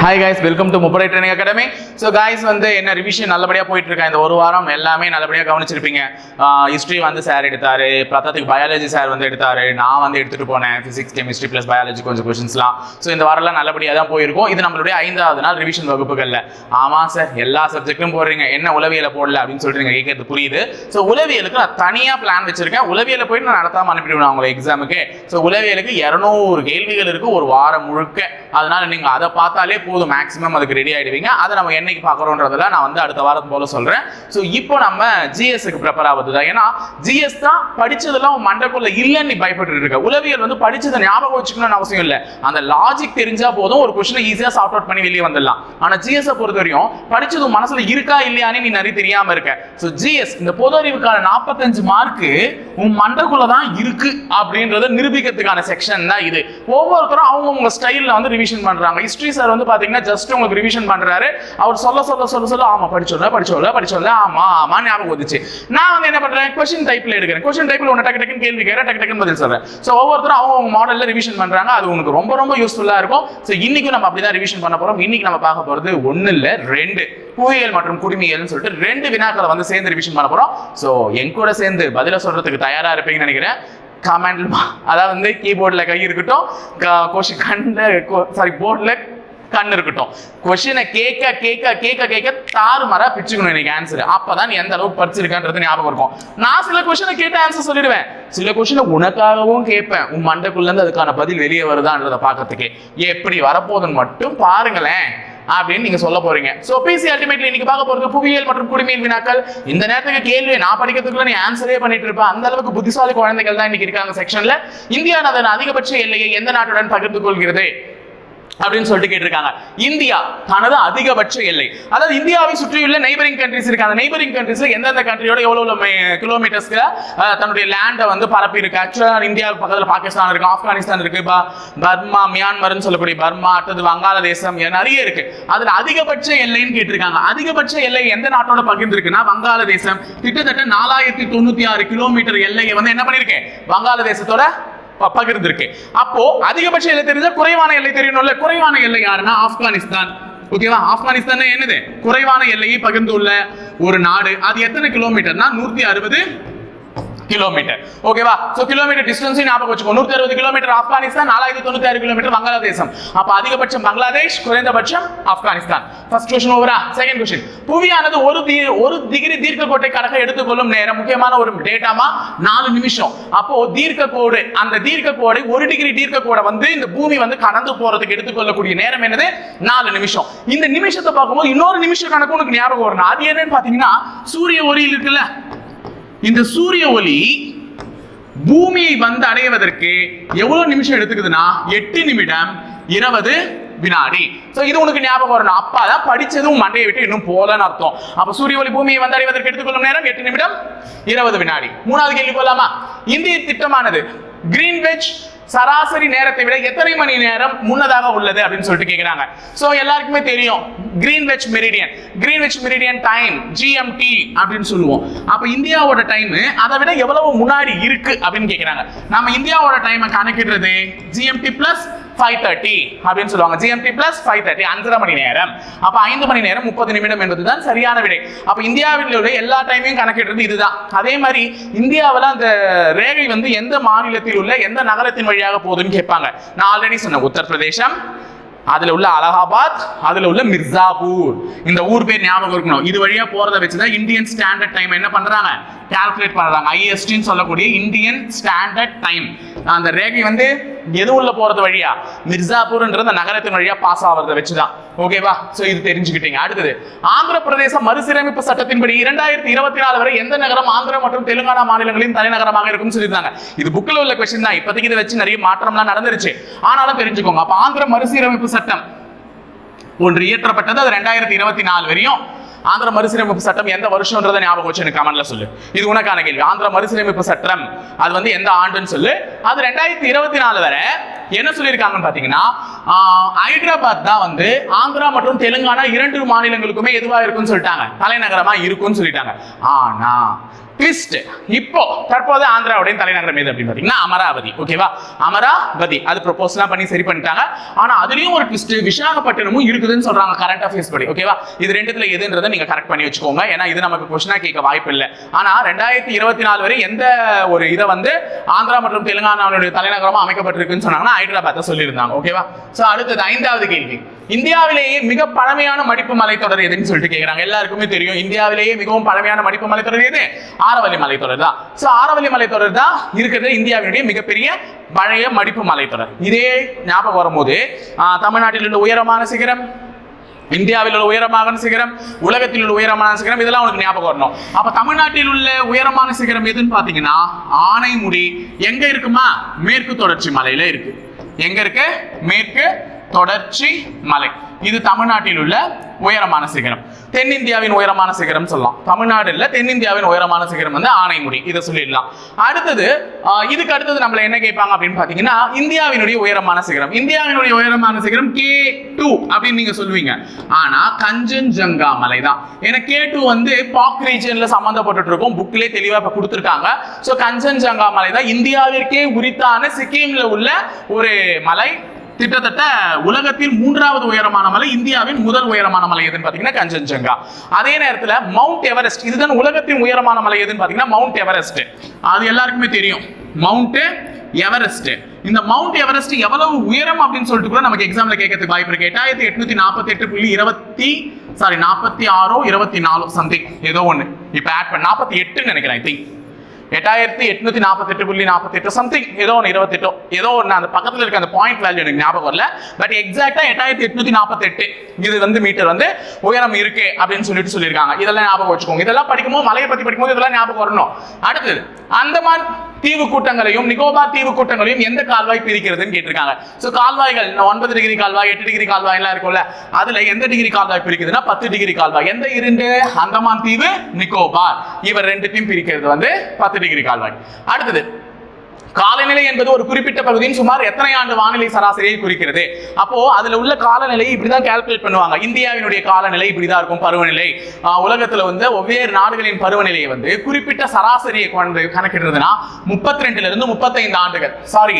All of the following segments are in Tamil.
Hi guys, welcome to Muppadai Training Academy. So guys வந்து என்ன ரிவிஷன் நல்லபடியா போயிட்டு இருக்கா இந்த ஒரு வாரம் எல்லாமே நல்லபடியா கவனிச்சிருப்பீங்க. ஹிஸ்டரி வந்து சார் எடுத்தாரு, பிரதாத்திக் பயாலஜி சார் வந்து எடுத்தாரு, நான் வந்து எடுத்துட்டு போனேன் பிசிக்ஸ் கெமிஸ்ட்ரி பிளஸ் பயாலஜி கொஞ்சம் क्वेश्चंसலாம். ஸோ இந்த வாரம்லாம் நல்லபடியா தான் போயிருக்கும். இது நம்மளுடைய 5வது நாள் ரிவிஷன் வகுப்புகள்ல. ஆமா சார் எல்லா சப்ஜெக்ட்டும் போடுறீங்க, என்ன உளவியல போடல அப்படின்னு சொல்றீங்க, கேட்கறது புரியுது. ஸோ உளவியலுக்கு நான் தனியா பிளான் வச்சிருக்கேன். உளவியல போயிட்டு நான் நடத்தாம அனுப்பிடுவேன் அவங்க எக்ஸாமுக்கு. ஸோ உளவியலுக்கு 200 கேள்விகள் இருக்கு ஒரு வாரம் முழுக்க. அதனால நீங்க அதை பார்த்தாலே போதும், மேக்ஸிமம் அதுக்கு ரெடி ஆயிடுவீங்க. அதை நம்ம என்னைக்கு பார்க்குறோன்றதுல நான் வந்து அடுத்த வாரம் போல சொல்றேன். ஸோ இப்போ நம்ம ஜிஎஸ்க்கு ப்ரிப்பேர் ஆகுது தான். ஏன்னா ஜிஎஸ் தான் படிச்சதெல்லாம் மண்டக்குள்ள இல்லைன்னு நீ பயப்பட்டு இருக்க. உளவியல் வந்து படிச்சதை ஞாபகம் வச்சுக்கணும்னு அவசியம் இல்லை. அந்த லாஜிக் தெரிஞ்சா போதும், ஒரு கொஸ்டினை ஈஸியா சார்ட் அவுட் பண்ணி வெளியே வந்துடலாம். ஆனா ஜிஎஸ் பொறுத்த வரையும் படிச்சது மனசுல இருக்கா இல்லையான்னு நீ நிறைய தெரியாம இருக்க. ஸோ ஜிஎஸ் இந்த பொது அறிவுக்கான 45 மார்க்கு உன் மண்டக்குள்ள தான் இருக்கு அப்படின்றத நிரூபிக்கிறதுக்கான செக்ஷன் தான் இது. ஒவ்வொருத்தரும் அவங்க ஸ்டைல்ல வந்து ரிவிஷன் பண்றாங்க. ஹிஸ்டரி சார் வந்து பாத்தீங்கன்னா ஜஸ்ட் உங்களுக்கு ரிவிஷன் பண்றாரு. அவர் சொல்ல ஆமா படிச்சோம்ல ஆமா ஞாபகம் வந்துச்சு. நான் வந்து என்ன பண்றேன், क्वेश्चन டைப்ல எடுக்கிறேன். क्वेश्चन டைப்ல ஒன்னு டக்கு டக்குன்னு கேள்வி கேட்கறேன், டக்கு டக்குன்னு பதில் சொல்றேன். சோ ஒவ்வொருத்தரும் அவங்க மாடல்ல ரிவிஷன் பண்றாங்க. அது உங்களுக்கு ரொம்ப ரொம்ப யூஸ்ஃபுல்லா இருக்கும். சோ இன்னைக்கு நம்ம அப்படிதான் ரிவிஷன் பண்ண போறோம். இன்னைக்கு நம்ம பார்க்க போறது ஒன்னு இல்ல 2 புவியியல் மற்றும் குடிமியல்னு சொல்லிட்டு 2 வினாக்களை வந்து சேர்ந்து ரிவிஷன் பண்ண போறோம். சோ என் கூட சேர்ந்து பதில சொல்றதுக்கு தயாரா இருப்பீங்கன்னு நினைக்கிறேன். கமெண்ட்ல அதாவது வந்து கீபோர்ட்ல கை இருக்கட்டும், போர்ட்ல கண்ணு இருக்கட்டும். கொஸ்டினை கேட்க தாறுமாறா பிச்சுக்கணும் இன்னைக்கு ஆன்சர். அப்பதான் நீ எந்த அளவுக்கு படிச்சிருக்கான்றது ஞாபகம் இருக்கும். நான் சில கொஸ்டினை கேட்ட ஆன்சர் சொல்லிடுவேன், சில கொஸ்டினை உனக்காகவும் கேட்பேன். உன் மண்டைக்குள்ள இருந்து அதுக்கான பதில் வெளியே வருதான்றதை பார்க்கறதுக்கு எப்படி வரப்போகுதுன்னு மட்டும் பாருங்களேன் அப்படின்னு நீங்க சொல்ல போறீங்க. சோ பிசி அல்டிமேட்லி இன்னைக்கு பார்க்க போறது புவியியல் மற்றும் குடிமையியல் வினாக்கள். இந்த நேரத்துக்கு கேள்வி நான் படிக்கிறதுக்குள்ள நீ ஆன்சரே பண்ணிட்டு இருப்ப. அந்த அளவுக்கு புத்திசாலி குழந்தைகள் தான் இன்னைக்கு இருக்காங்க செக்ஷன்ல. இந்தியா அதன் அதிகபட்ச எல்லையை எந்த நாட்டுடன் பகிர்ந்து கொள்கிறது அப்படின்னு சொல்லிட்டு கேட்டிருக்காங்க. இந்தியா தனது அதிகபட்ச எல்லை, அதாவது இந்தியாவை சுற்றியுள்ள நெய்பரிங் கண்ட்ரிஸ் இருக்கு. அந்த நெய்பரிங் கண்ட்ரிஸ்ல எந்தெந்த கண்ட்ரியோட எவ்வளவு கிலோமீட்டர்ஸ்ல தன்னுடைய லேண்டை வந்து பரப்பி இருக்கு. ஆக்சுவலா இந்தியாவுக்கு பக்கத்துல பாகிஸ்தான் இருக்கு, ஆப்கானிஸ்தான் இருக்கு, பர்மா, மியான்மர்னு சொல்லக்கூடிய பர்மா, அடுத்தது வங்காளதேசம், நிறைய இருக்கு. அதுல அதிகபட்ச எல்லைன்னு கேட்டிருக்காங்க. அதிகபட்ச எல்லை எந்த நாட்டோட பகிர்ந்து இருக்குன்னா வங்காளதேசம். கிட்டத்தட்ட 4096 கிலோமீட்டர் எல்லையை வந்து என்ன பண்ணிருக்கேன், வங்காளதேசத்தோட பகிர்ந்திருக்கு. அப்போ அதிகபட்ச எல்லை தெரிஞ்சா குறைவான எல்லை தெரியணும்ல. குறைவான எல்லை யாருன்னா ஆப்கானிஸ்தான். ஓகேவா, ஆப்கானிஸ்தான் என்னது, குறைவான எல்லையை பகிர்ந்துள்ள ஒரு நாடு. அது எத்தனை கிலோமீட்டர்னா 160 கிலோமீட்டர். ஓகேவா, சோ கிலோமீட்டர் டிஸ்டன்ஸ் ஞாபகம் வச்சுக்கோ. 160 கிலோமீட்டர் ஆப்கானிஸ்தான், 4096 கிலோமீட்டர் வங்காளதேசம். அப்ப அதிகபட்சம் பங்களாதேஷ், குறைந்தபட்சம் ஆப்கானிஸ்தான். ஃபர்ஸ்ட் क्वेश्चन ஓவரா. செகண்ட் क्वेश्चन, புவியானது ஒரு டிகிரி தீர்க்க கோட்டை கடக்க எடுத்துக்கொள்ளும் நேரம். முக்கியமான ஒரு டேட்டாமா 4 நிமிஷம். அப்போ தீர்க்க கோடு, அந்த தீர்க்க கோடை 1 டிகிரி தீர்க்க கோடை வந்து இந்த பூமி வந்து கடந்து போறதுக்கு எடுத்துக்கொள்ளக்கூடிய நேரம் என்னது, 4 நிமிஷம். இந்த நிமிஷத்தை பார்க்கும்போது இன்னொரு நிமிஷம் கணக்கு உனக்கு ஞாபகம் வரும். அது என்னன்னு பாத்தீங்கன்னா சூரிய ஒளி இருக்குல்ல, இந்த சூரிய ஒளி பூமியை வந்து அடைவதற்கு எவ்வளவு நிமிஷம் எடுத்துக்குதுன்னா 8 நிமிடம் 20 வினாடி. சோ இது உனக்கு ஞாபகம் வரணும். அப்பதான் படிச்சதும் மண்டையை விட்டு இன்னும் போலன்னு அர்த்தம். அப்ப சூரிய ஒளி பூமியை வந்து அடைவதற்கு எடுத்துக்கொள்ளும் நேரம் 8 நிமிடம் 20 வினாடி. மூணாவது கேள்வி போலாமா. இந்திய திட்டமானது கிரீன்விச் சராசரி நேரத்தை விட எத்தனை மணி நேரம் முன்னதாக உள்ளது அப்படின்னு சொல்லிட்டு கேக்குறாங்க. சோ எல்லாருக்குமே தெரியும் கிரீன்விச் மெரிடியன் டைம், GMT அப்படின்னு சொல்லுவோம். அப்ப இந்தியாவோட டைம் அதை விட எவ்வளவு முன்னாடி இருக்கு அப்படின்னு கேக்குறாங்க. நம்ம இந்தியாவோட டைமை கணக்கிடுறது GMT பிளஸ் 5:30 அப்படின்னு சொல்லுவாங்க. GMT பிளஸ் 5:30 5.5 மணி நேரம். அப்ப 5 மணி நேரம் 30 நிமிடம் என்பதுதான் சரியான விடை. அப்ப இந்தியாவில் உள்ள எல்லா டைமையும் கணக்கிடுறது இதுதான். அதே மாதிரி இந்தியாவில் அந்த ரேகை வந்து எந்த மாநிலத்தில் உள்ள எந்த நகரத்தின் வழியாக போகுதுன்னு கேட்பாங்க. நான் ஆல்ரெடி சொன்னேன், உத்தரப்பிரதேசம், அதுல உள்ள அலகாபாத், அதுல உள்ள மிர்சாபூர். இந்த ஊர் பேர் ஞாபகம் இருக்கணும். இது வழியா போறத வச்சுதான் இந்தியன் ஸ்டாண்டர்ட் டைம் என்ன பண்றாங்க, கால்குலேட் பண்றாங்க. ISTன்னு சொல்லக்கூடிய இந்தியன் ஸ்டாண்டர்ட் டைம். அந்த ரேகை வந்து எது உள்ள போறது வழியா, மிர்சாபூர்ன்ற அந்த நகரத்தின் வழியா பாஸ் ஆகிறத வச்சுதான். ஓகேவா, சோ இது தெரிஞ்சுக்கிட்டீங்க. அடுத்தது, ஆந்திர பிரதேச மறுசீரமைப்பு சட்டத்தின்படி 2024 வரை எந்த நகரம் ஆந்திர மற்றும் தெலுங்கானா மாநிலங்களின் தலைநகரமாக இருக்கும்னு சொல்லியிருந்தாங்க. இது புக்ல உள்ள क्वेश्चन தான். இப்போதைக்கு இதை வச்சு நிறைய மாற்றம்லாம் நடந்துருச்சு, ஆனாலும் தெரிஞ்சுக்கோங்க. அப்ப ஆந்திர மறுசீரமைப்பு சட்டம் ஒன்று இயற்றப்பட்டது. அது 2024 வரையும். ஆந்திர மறுசீரமைப்பு சட்டம் எந்த வருஷம்ன்றதை ஞாபகம் வச்சு எனக்கு கமெண்ட்ல சொல்லு. இது உனக்கான கேள்வி. ஆந்திர மறுசீரமைப்பு சட்டம் அது வந்து எந்த ஆண்டுன்னு சொல்லு. அது 2024 வரை என்ன சொல்லியிருக்காங்கன்னு பாத்தீங்கன்னா ஹைதராபாத் தான் வந்து ஆந்திரா மற்றும் தெலுங்கானா 2 மாநிலங்களுக்குமே எதுவா இருக்குன்னு சொல்லிட்டாங்க, தலைநகரமா இருக்கும்னு சொல்லிட்டாங்க. ஆனா ட்விஸ்ட், இப்போ தற்போது ஆந்திராவுடைய தலைநகரம் எது அப்படின்னு பாத்தீங்கன்னா அமராவதி. ஓகேவா, அமராவதி அது ப்ரொபோஸ்லாம் பண்ணி சரி பண்ணிட்டாங்க. ஆனா அதுலயும் ஒரு ட்விஸ்ட், விசாகப்பட்டினமும் இருக்குதுன்னு சொல்றாங்க கரண்ட் அஃபேர்ஸ் படி. ஓகேவா, இது ரெண்டுத்துல எதுன்றதை நீங்க கரெக்ட் பண்ணி வச்சுக்கோங்க, ஏன்னா இது நமக்கு கொஸ்டினா கேட்க வாய்ப்பு இல்லை. ஆனா 2024 வரை எந்த ஒரு இதை வந்து ஆந்திரா மற்றும் தெலுங்கானாவுடைய தலைநகரமா அமைக்கப்பட்டிருக்குன்னு சொன்னாங்கன்னா ஹைதராபாத் சொல்லியிருந்தாங்க. ஓகேவா, சோ அடுத்தது 5வது கேள்வி, இந்தியாவிலேயே மிக பழமையான மடிப்பு மலைத்தொடர் எதுன்னு சொல்லிட்டு கேட்கிறாங்க. எல்லாருக்குமே தெரியும் இந்தியாவிலேயே மிகவும் பழமையான மடிப்பு மலைத்தொடர் எது? ஆரவல்லி மலைத்தொடர் தான். சோ ஆரவல்லி மலைத்தொடர் தான் இருக்கிறது இந்தியாவினுடைய மிகப்பெரிய பழைய மடிப்பு மலைத்தொடர். இதே ஞாபகம் வரும்போது தமிழ்நாட்டில் உள்ள உயரமான சிகரம், இந்தியாவில் உள்ள உயரமான சிகரம், உலகத்தில் உள்ள உயரமான சிகரம், இதெல்லாம் உங்களுக்கு ஞாபகம் வரணும். அப்ப தமிழ்நாட்டில் உள்ள உயரமான சிகரம் எதுன்னு பாத்தீங்கன்னா ஆனைமுடி. எங்க இருக்குமா? மேற்கு தொடர்ச்சி மலையில இருக்கு. எங்க இருக்கு? மேற்கு தொடர்ச்சி மலை. இது தமிழ்நாட்டில் உள்ள உயரமான சிகரம். தென்னிந்தியாவின் உயரமான சிகரம் சொல்லலாம். தமிழ்நாடு இல்ல, தென்னிந்தியாவின் உயரமான சிகரம் வந்து ஆனைமுடி, இதை சொல்லிடலாம். அடுத்தது இதுக்கு அடுத்தது நம்மள என்ன கேட்பாங்க அப்படின்னு பாத்தீங்கன்னா இந்தியாவினுடைய உயரமான சிகரம். இந்தியாவினுடைய உயரமான சிகரம் K2 அப்படின்னு நீங்க சொல்லுவீங்க. ஆனா கஞ்சன்ஜங்கா மலை தான். ஏன்னா K2 வந்து பாக் ரீஜன்ல சம்பந்தப்பட்டு இருக்கும், புக்லயே தெளிவா இப்ப கொடுத்திருக்காங்க. சோ கஞ்சன்ஜங்கா மலை தான் இந்தியாவிற்கே உரித்தான சிக்கிம்ல உள்ள ஒரு மலை. கிட்டத்தட்ட உலகத்தில் 3வது உயரமான மலை, இந்தியாவின் முதல் உயரமான மலை எதுன்னு பாத்தீங்கன்னா கஞ்சன்ஜங்கா. அதே நேரத்துல மவுண்ட் எவரெஸ்ட், இதுதான் உலகத்தின் உயரமான மலை எதுன்னு பாத்தீங்கன்னா மவுண்ட் எவரெஸ்ட். அது எல்லாருக்குமே தெரியும், மவுண்ட் எவரெஸ்ட். இந்த மவுண்ட் எவரெஸ்ட் எவ்வளவு உயரம் அப்படின்னு சொல்லிட்டு கூட நமக்கு எக்ஸாம்ல கேட்கறதுக்கு வாய்ப்பு இருக்கு. 8848.46 சம்திங் ஏதோ ஒண்ணு. இப்ப ஆட் பண்ண 48 நினைக்கிறேன். ஐ திங்க் 8848.48 சம்திங் ஏதோ ஒன்று 28 ஏதோ ஒன்று. அந்த பக்கத்தில் இருக்க அந்த பாயிண்ட் வேல்யூ எனக்கு ஞாபகம் வரல. பட் எக்ஸாக்டா 8848 இது வந்து மீட்டர் வந்து உயரம் இருக்கு அப்படின்னு சொல்லிட்டு சொல்லியிருக்காங்க. இதெல்லாம் ஞாபகம் வச்சுக்கோங்க. இதெல்லாம் படிக்கும்போது மலையை பத்தி படிக்கும்போது இதெல்லாம் ஞாபகம் வரணும். அடுத்தது அந்தமான் தீவு கூட்டங்களையும் நிக்கோபார் தீவு கூட்டங்களையும் எந்த கால்வாய் பிரிக்கிறதுன்னு கேட்டிருக்காங்க. சோ கால்வாய்கள் 9 டிகிரி கால்வாய், 8 டிகிரி கால்வாய் எல்லாம் இருக்கும்ல, அதுல எந்த டிகிரி கால்வாய் பிரிக்குதுன்னா 10 டிகிரி கால்வாய். எந்த 2? அந்தமான் தீவு, நிக்கோபார், இவர் ரெண்டுத்தையும் பிரிக்கிறது வந்து 10 டிகிரி கால்வாய். அடுத்தது காலநிலை என்பது ஒரு குறிப்பிட்ட பகுதியின் சுமார் எத்தனை ஆண்டு வானிலை சராசரியை குறிக்கிறது. அப்போ அதுல உள்ள காலநிலை இப்படிதான் கால்குலேட் பண்ணுவாங்க. இந்தியாவினுடைய காலநிலை இப்படிதான் இருக்கும், பருவநிலை. உலகத்துல வந்து ஒவ்வொரு நாடுகளின் பருவநிலையை வந்து குறிப்பிட்ட சராசரியை கொண்டு கணக்கிடுறதுன்னா 32 இருந்து 35 ஆண்டுகள். சாரி,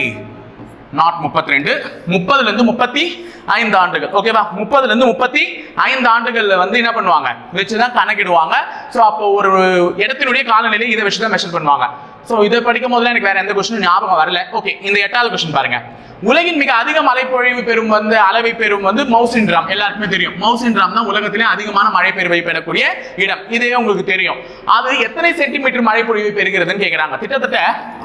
நாட் 32, 30 இருந்து 35 ஆண்டுகள். ஓகேவா, 30 இருந்து 35 ஆண்டுகள்ல வந்து என்ன பண்ணுவாங்க, வச்சுதான் கணக்கிடுவாங்க. சோ அப்போ ஒரு இடத்தினுடைய காலநிலை இதை வச்சுதான் மெஷர் பண்ணுவாங்க. சோ இதை படிக்கும் போதுல எனக்கு வேற எந்த கொஸ்டினும் ஞாபகம் வரல. ஓகே, இந்த 8வது கொஸ்டின் பாருங்க. உலகின் மிக அதிக மழைப்பொழிவு பெறும் வந்து அளவை பெறும் வந்து மவுசின் ராம். எல்லாருக்குமே தெரியும், மவுசின் ராம் தான் உலகத்திலே அதிகமான மழை பெறுவை பெறக்கூடிய இடம். இதே உங்களுக்கு தெரியும். அது எத்தனை சென்டிமீட்டர் மழை பொழிவை பெறுகிறதுன்னு கேட்கிறாங்க. கிட்டத்தட்ட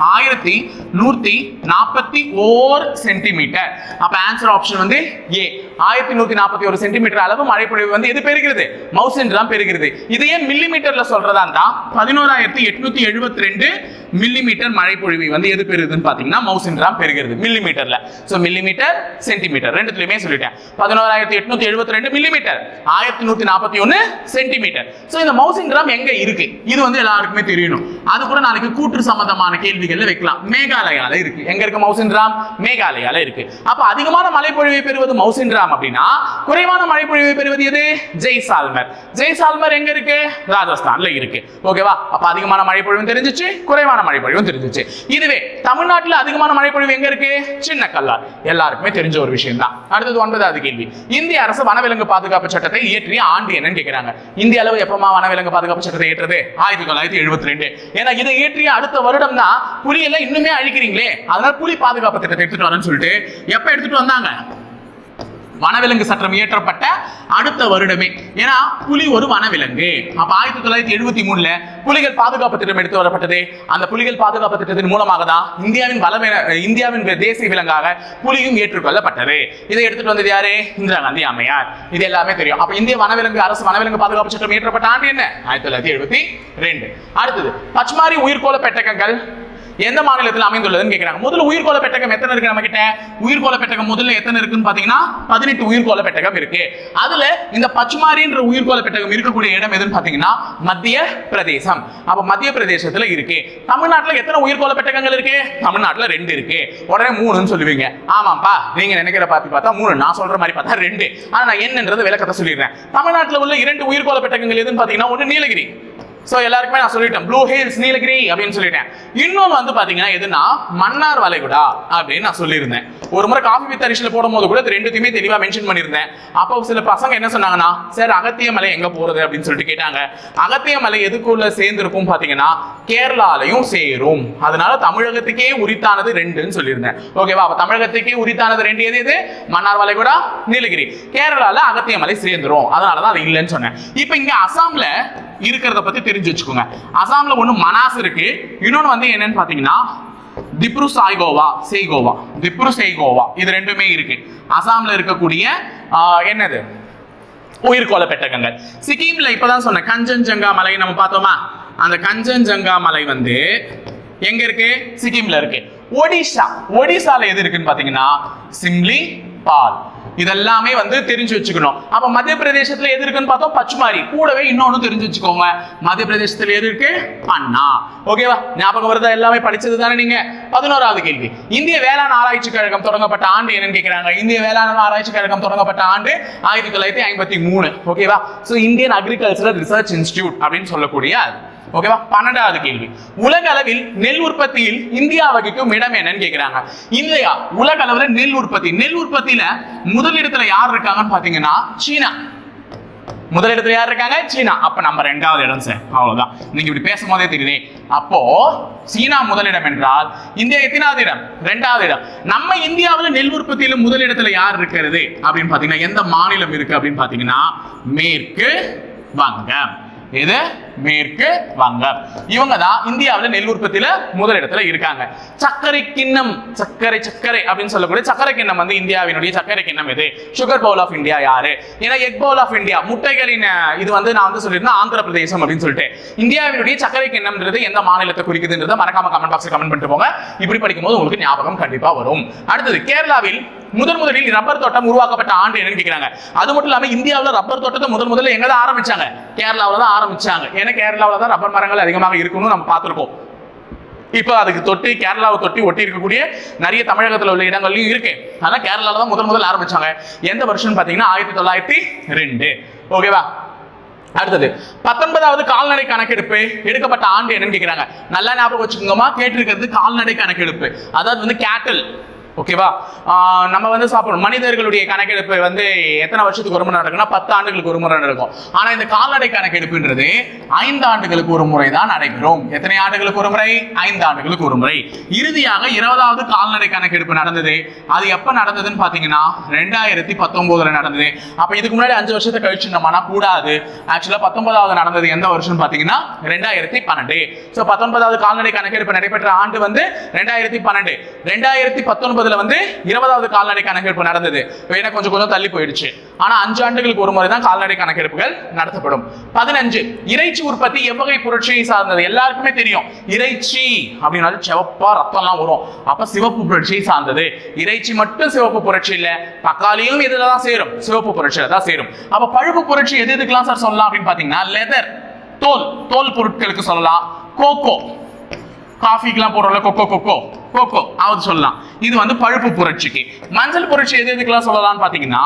1141 சென்டிமீட்டர். அப்ப ஆன்சர் ஆப்ஷன் வந்து ஏ. 1141 சென்டிமீட்டர் அளவு மழை பொழிவு வந்து எது பெறுகிறது? மவுசின் ராம் பெறுகிறது. இதையே மில்லி மீட்டர்ல சொல்றதா இருந்தா 11,872 மில்லிமீட்டர் மழை பொழிவை வந்து எது பெறுதுன்னு பாத்தீங்கன்னா மவுசின் ராம் பெறுகிறது மில்லி மீட்டர்ல. சோ மில்லிமீட்டர், சென்டிமீட்டர் ரெண்டுத்துலயுமே சொல்லிட்டேன். 11,872 மில்லிமீட்டர், 1141 சென்டிமீட்டர். சோ இந்த மவுசின் ராம் எங்க இருக்கு? இது வந்து எல்லாருக்குமே தெரியணும். அது கூட நாளைக்கு கூற்று சம்பந்தமான கேள்விகள்ல வைக்கலாம். மேகாலயால இருக்கு. எங்க இருக்கு மவுசின் ராம்? மேகாலயால இருக்கு. அப்ப அதிகமான மழைப்பொழிவை பெறுவது மவுசின் ராம் அப்படின்னா குறைவான மழைப்பொழிவை பெறுவது எது? ஜெய்சால்மர். ஜெய்சால்மர் எங்க இருக்கு? ராஜஸ்தான்ல இருக்கு. ஓகேவா, அப்ப அதிகமான மழைப்பொழிவும் தெரிஞ்சிச்சு, குறைவான மழைப்பொழிவும் தெரிஞ்சிச்சு. இதுவே தமிழ்நாட்டில் அதிகமான மழைப்பொழிவு எங்க இருக்கு? சின்ன கல்லார். எல்லாருக்குமே தெரிஞ்ச ஒரு விஷயம் தான். அடுத்தது 9வது கேள்வி. இந்திய அரசு வனவிலங்கு பாதுகாப்பு சட்டத்தை இயற்றிய ஆண்டு என்னன்னு கேட்கிறாங்க. இந்திய அளவு எப்பமா வனவிலங்கு பாதுகாப்பு சட்டத்தை ஏற்றது? 1972. ஏன்னா இதை இயற்றிய அடுத்த வருடம் தான் புலியெல்லாம் இன்னுமே அழிக்கிறீங்களே, அதனால புலி பாதுகாப்பு திட்டத்தை எடுத்துட்டு வரேன்னு சொல்லிட்டு எப்ப எடுத்துட்டு வந்தாங்க? வனவிலங்கு சட்டம் இயற்றப்பட்ட அடுத்த வருடமே. ஏன்னா புலி ஒரு வனவிலங்கு. அப்ப 1973 புலிகள் பாதுகாப்பு திட்டம் எடுத்து வரப்பட்டது. அந்த புலிகள் பாதுகாப்பு திட்டத்தின் மூலமாக தான் இந்தியாவின் தேசிய விலங்காக புலியும் ஏற்றுக்கொள்ளப்பட்டது. இதை எடுத்துட்டு வந்தது யாரு? இந்திரா காந்தி அம்மையார். இது எல்லாமே தெரியும். அப்ப இந்திய அரசு வனவிலங்கு பாதுகாப்பு சட்டம் இயற்றப்பட்ட ஆண்டு என்ன? 1972. அடுத்தது பச்மாரி உயிர்கோள பெட்டகங்கள் எந்த மாநிலத்தில் அமைந்துள்ளதுன்னு கேட்கிறாங்க. முதல்ல உயிர்கோள பெட்டகம் எத்தனை இருக்கு நம்ம கிட்ட? உயிர்கோள பெட்டகம் முதல்ல எத்தனை இருக்குன்னு பாத்தீங்கன்னா 18 உயிர்கோள பெட்டகம் இருக்கு. அதுல இந்த பச்சுமாரின்ற உயிர்கோள பெட்டகம் இருக்கக்கூடிய இடம் எதுன்னு பாத்தீங்கன்னா மத்திய பிரதேசம். அப்ப மத்திய பிரதேசத்துல இருக்கு. தமிழ்நாட்டுல எத்தனை உயிர்கோள பெட்டகங்கள் இருக்கு? தமிழ்நாட்டுல 2 இருக்கு. உடனே 3ன்னு சொல்லுவீங்க. ஆமாப்பா, நீங்க நினைக்கிற பார்த்தா 3, நான் சொல்ற மாதிரி பார்த்தா 2. ஆனா நான் என்னன்றது விளக்கத்தை சொல்லிடுறேன். தமிழ்நாட்டுல உள்ள 2 உயிர்கோள பெட்டகங்கள் எதுன்னு பாத்தீங்கன்னா ஒன்னு நீலகிரி. சோ எல்லாருக்குமே நான் சொல்லிட்டேன், ப்ளூ ஹில்ஸ் நீலகிரி அப்படின்னு சொல்லிட்டேன். இன்னொன்னு வந்து பாத்தீங்கன்னா எதுனா மன்னார் வளைகுடா அப்படின்னு நான் சொல்லியிருந்தேன். ஒரு முறை காஃபி வித் அரிசில போடும்போது கூட 2த்தையுமே தெளிவா மென்ஷன் பண்ணியிருந்தேன். அப்போ சில பசங்க என்ன சொன்னாங்கன்னா, சார் அகத்திய மலை எங்க போறது அப்படின்னு சொல்லிட்டு கேட்டாங்க. அகத்திய மலை எதுக்குள்ள சேர்ந்திருக்கும் பாத்தீங்கன்னா கேரளாலையும் சேரும். அதனால தமிழகத்துக்கே உரித்தானது 2ன்னு சொல்லியிருந்தேன். ஓகேவா? அப்ப தமிழகத்துக்கே உரித்தானது 2 எது? மன்னார் வளைகுடா, நீலகிரி. கேரளால அகத்திய மலை சேர்ந்துரும். அதனாலதான் அது இல்லைன்னு சொன்னேன். இப்ப இங்க அசாம்ல இருக்கிறத பத்தி தெரிஞ்சு வச்சுக்கோங்க. அசாம்ல ஒண்ணு மனாஸ் இருக்கு, இன்னொன்னு வந்து என்னன்னு பாத்தீங்கன்னா திப்ரு செய்கோவா, இது 2மே இருக்கு. அசாம்ல இருக்கக்கூடிய என்னது உயிர்கோள பெட்டகங்கள். சிக்கிம்ல இப்பதான் சொன்ன கஞ்சன்ஜங்கா மலை நம்ம பார்த்தோமா? அந்த கஞ்சன்ஜங்கா மலை வந்து எங்க இருக்கு? சிக்கிம்ல இருக்கு. ஒடிசால எது இருக்குன்னு பாத்தீங்கன்னா சிம்லி பால். இதெல்லாமே வந்து தெரிஞ்சு வச்சுக்கணும். அப்ப மத்திய பிரதேசத்துல எது இருக்குன்னு பார்த்தோம்? பச்சுமாரி. கூடவே இன்னொன்னு தெரிஞ்சு வச்சுக்கோங்க, மத்திய பிரதேசத்துல எது இருக்கு? பன்னா. ஓகேவா? ஞாபகம் வருதா? எல்லாமே படிச்சது தானே நீங்க? 11வது கேள்வி, இந்திய வேளாண் ஆராய்ச்சி கழகம் தொடங்கப்பட்ட ஆண்டு என்னன்னு கேக்குறாங்க. இந்திய வேளாண் ஆராய்ச்சி கழகம் தொடங்கப்பட்ட ஆண்டு 1953. ஓகேவா? So Indian agricultural research institute அப்படின்னு சொல்லக்கூடிய ஓகேவா? 12வது கேள்வி, உலக அளவில் நெல் உற்பத்தியில் இந்தியா வகிக்கும் இடம் என்னன்னு கேக்குறாங்க. இந்தியா உலக அளவுல நெல் உற்பத்தியில முதலிடத்துல யார் இருக்காங்கன்னு பாத்தீங்கன்னா சீனா. முதலிடத்துல யார் இருக்காங்க? சீனா. அப்ப நம்ம 2வது இடம் சார். அவ்வளவுதான். நீங்க இப்படி பேசும்போதே தெரியுது. அப்போ சீனா முதலிடம் என்றால் இந்தியா எத்தனாவது இடம்? 2வது இடம். நம்ம இந்தியாவில் நெல் உற்பத்தியில முதலிடத்துல யார் இருக்கிறது அப்படின்னு பாத்தீங்கன்னா எந்த மாநிலம் இருக்கு அப்படின்னு பாத்தீங்கன்னா மேற்கு வங்கம். இது மேற்கு வங்கம். இவங்க தான் இந்தியாவில் நெல் உற்பத்தியில முதலிடத்துல இருக்காங்க. சர்க்கரை கிண்ணம், சர்க்கரை அப்படின்னு சொல்லக்கூடிய சர்க்கரை கிண்ணம் வந்து இந்தியாவினுடைய சர்க்கரை கிண்ணம் எது? சுகர் பவுல் ஆஃப் இந்தியா யாரு? ஏன்னா எக் பவுல் ஆஃப் இந்தியா முட்டைகளின் இது வந்து நான் வந்து சொல்லியிருந்தேன் ஆந்திர பிரதேசம் அப்படின்னு சொல்லிட்டு. இந்தியாவினுடைய சர்க்கரை கிண்ணம்ன்றது எந்த மாநிலத்தை குறிக்குதுன்றத மறக்காம கமெண்ட் பாக்ஸ்ல கமெண்ட் பண்ணிட்டு போங்க. இப்படி படிக்கும்போது உங்களுக்கு ஞாபகம் கண்டிப்பா வரும். அடுத்தது, கேரளாவில் முதலில் ரப்பர் தோட்டம் உருவாக்கப்பட்ட ஆண்டு என்னன்னு கேக்குறாங்க. அது மட்டும் இல்லாம இந்தியாவில் ரப்பர் தோட்டத்தை முதல்ல எங்க தான் ஆரம்பிச்சாங்க? கேரளாவில் தான் ஆரம்பிச்சாங்க. ஏன்னா கேரளாவில் தான் ரப்பர் மரங்கள் அதிகமாக இருக்குன்னு நம்ம பார்த்திருக்கோம். இப்போ அதுக்கு தொட்டி கேரளாவை தொட்டி ஒட்டி இருக்கக்கூடிய நிறைய தமிழகத்தில் உள்ள இடங்கள்லயும் இருக்கு. ஆனா கேரளாவில் தான் முதல் ஆரம்பிச்சாங்க. எந்த வருஷம் பாத்தீங்கன்னா 1902. ஓகேவா? அடுத்தது 19வது கால்நடை கணக்கெடுப்பு எடுக்கப்பட்ட ஆண்டு என்னன்னு கேக்குறாங்க. நல்லா ஞாபகம் வச்சுக்கோங்கம்மா, கேட்டிருக்கிறது கால்நடை கணக்கெடுப்பு, அதாவது வந்து கேட்டல். ஓகேவா? நம்ம வந்து சாப்பிடணும். மனிதர்களுடைய கணக்கெடுப்பு வந்து எத்தனை வருஷத்துக்கு ஒரு முறை நடக்கும்னா 10 ஆண்டுகளுக்கு ஒரு முறை நடக்கும். ஆனா இந்த கால்நடை கணக்கெடுப்புன்றது 5 ஆண்டுகளுக்கு ஒரு முறை தான் நடைபெறும். எத்தனை ஆண்டுகளுக்கு ஒரு முறை? 5 ஆண்டுகளுக்கு ஒரு முறை. இறுதியாக 20வது கால்நடை கணக்கெடுப்பு நடந்தது. அது எப்ப நடந்ததுன்னு பாத்தீங்கன்னா 2019 நடந்தது. அப்ப இதுக்கு முன்னாடி 5 வருஷத்தை கழிச்சு நம்மனா கூடாது. ஆக்சுவலா 19வது நடந்தது எந்த வருஷம் பாத்தீங்கன்னா 2012. சோ 19வது கால்நடை கணக்கெடுப்பு நடைபெற்ற ஆண்டு வந்து 2012. 2019 வந்து 20வது கால்நடை கணக்கெடுப்பு நடந்தது. வேணா கொஞ்சம் தள்ளி போயிடுச்சு. ஆனா 5 ஆண்டுகளுக்கு ஒரு முறை தான் கால்நடை கணக்கெடுப்புகள் நடத்தப்படும். 15 இறைச்சி உற்பத்தி எவ்வகை புரட்சியை சார்ந்தது? எல்லாருக்குமே தெரியும், இறைச்சி அப்படின்னாலும் சிவப்பா ரத்தம்லாம் வரும். அப்ப சிவப்பு புரட்சியை சார்ந்தது. இறைச்சி மட்டும் சிவப்பு புரட்சி இல்ல, தக்காளியும் இதுலதான் சேரும், சிவப்பு புரட்சியில தான் சேரும். அப்ப பழுப்பு புரட்சி எதுக்கெல்லாம் சார் சொல்லலாம் அப்படின்னு பாத்தீங்கன்னா லெதர், தோல் பொருட்களுக்கு சொல்லலாம். கோகோ, காஃபிக்கெல்லாம் போடுறோம்ல, கோகோ அது சொல்லலாம். இது வந்து பழுப்பு புரட்சிக்கு. மஞ்சள் புரட்சி எதுக்கெல்லாம் சொல்லலாம்னு பாத்தீங்கன்னா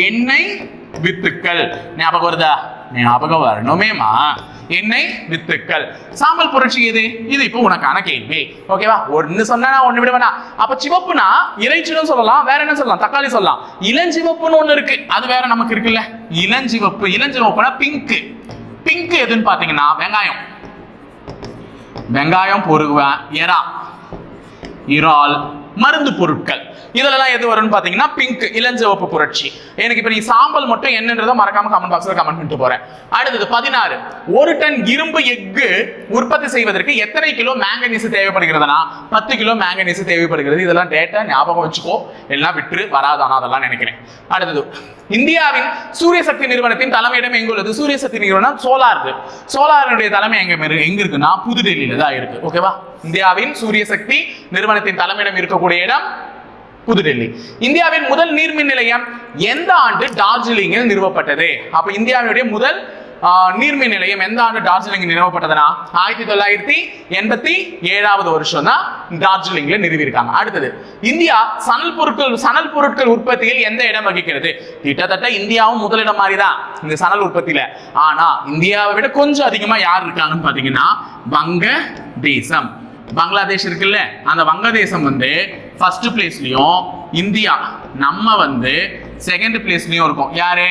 எண்ணெய் வித்துக்கள். ஞாபகம் வருதா? ஞாபகம் வரணுமேமா, எண்ணெய் வித்துக்கள். சாம்பல் புரட்சி எது? இது இப்போ உனக்கான கேள்வி. ஓகேவா? ஒன்னு சொன்னா ஒண்ணு விட வேணாம். அப்ப சிவப்புனா இறைச்சின்னு சொல்லலாம், வேற என்ன சொல்லலாம்? தக்காளி சொல்லலாம். இளஞ்சிவப்புன்னு ஒண்ணு இருக்கு, அது வேற நமக்கு இருக்குல்ல, இளஞ்சிவப்புனா பிங்க் எதுன்னு பாத்தீங்கன்னா வெங்காயம் பொருகுவேன், இறால், மருந்து பொருட்கள், இதெல்லாம் எது வரும்னு பாத்தீங்கன்னா பிங்க், இளஞ்சிவப்பு புரட்சி. எனக்கு இப்ப நீ சாம்பல் மட்டும் என்னன்றதை மறக்காம கமெண்ட் பாக்ஸ்ல கமெண்ட் பண்ணிட்டு போறேன். அடுத்தது 16 1 டன் இரும்பு எஃகு உற்பத்தி செய்வதற்கு எத்தனை கிலோ மேங்கனீஸ் தேவைப்படுகிறதுனா 10 கிலோ மேங்கனீஸ் தேவைப்படுகிறது. இதெல்லாம் டேட்டா ஞாபகம் வச்சுக்கோ, எல்லாம் விட்டு வராதானா அதெல்லாம் நினைக்கிறேன். அடுத்தது, இந்தியாவின் சூரிய சக்தி நிறுவனத்தின் தலைமையிடம் எங்க உள்ளது? சூரிய சக்தி நிறுவனம் சோலாருடைய தலைமை எங்க இருக்குன்னா புதுடெல்லியில தான் இருக்கு. ஓகேவா? இந்தியாவின் சூரிய சக்தி நிறுவனத்தின் தலைமையிடம் இருக்கக்கூடிய இடம் புதுடெல்லி. இந்தியாவின் முதல் நீர்மின் நிலையம் எந்த ஆண்டு டார்ஜிலிங்கில் நிறுவப்பட்டது? அப்ப இந்தியாவுடைய முதல் நீர்மின் நிலையம் எந்த ஆண்டு டார்ஜிலிங் நிறுவப்பட்டதுன்னா 1987 வருஷம் தான் டார்ஜிலிங்ல நிறுவியிருக்காங்க. அடுத்தது, இந்தியா சணல் பொருட்கள் உற்பத்தியில் எந்த இடம் வகிக்கிறது? கிட்டத்தட்ட இந்தியாவும் முதலிடம் மாதிரி தான் இந்த சணல் உற்பத்தியில. ஆனா இந்தியாவை விட கொஞ்சம் அதிகமா யார் இருக்காங்கன்னு பாத்தீங்கன்னா வங்கதேசம். பங்களாதேஷ் இருக்குல்ல, அந்த வங்கதேசம் வந்து ஃபர்ஸ்ட் பிளேஸ்லயும் இந்தியா நம்ம வந்து செகண்ட் பிளேஸ்லயும் இருக்கும். யாரு?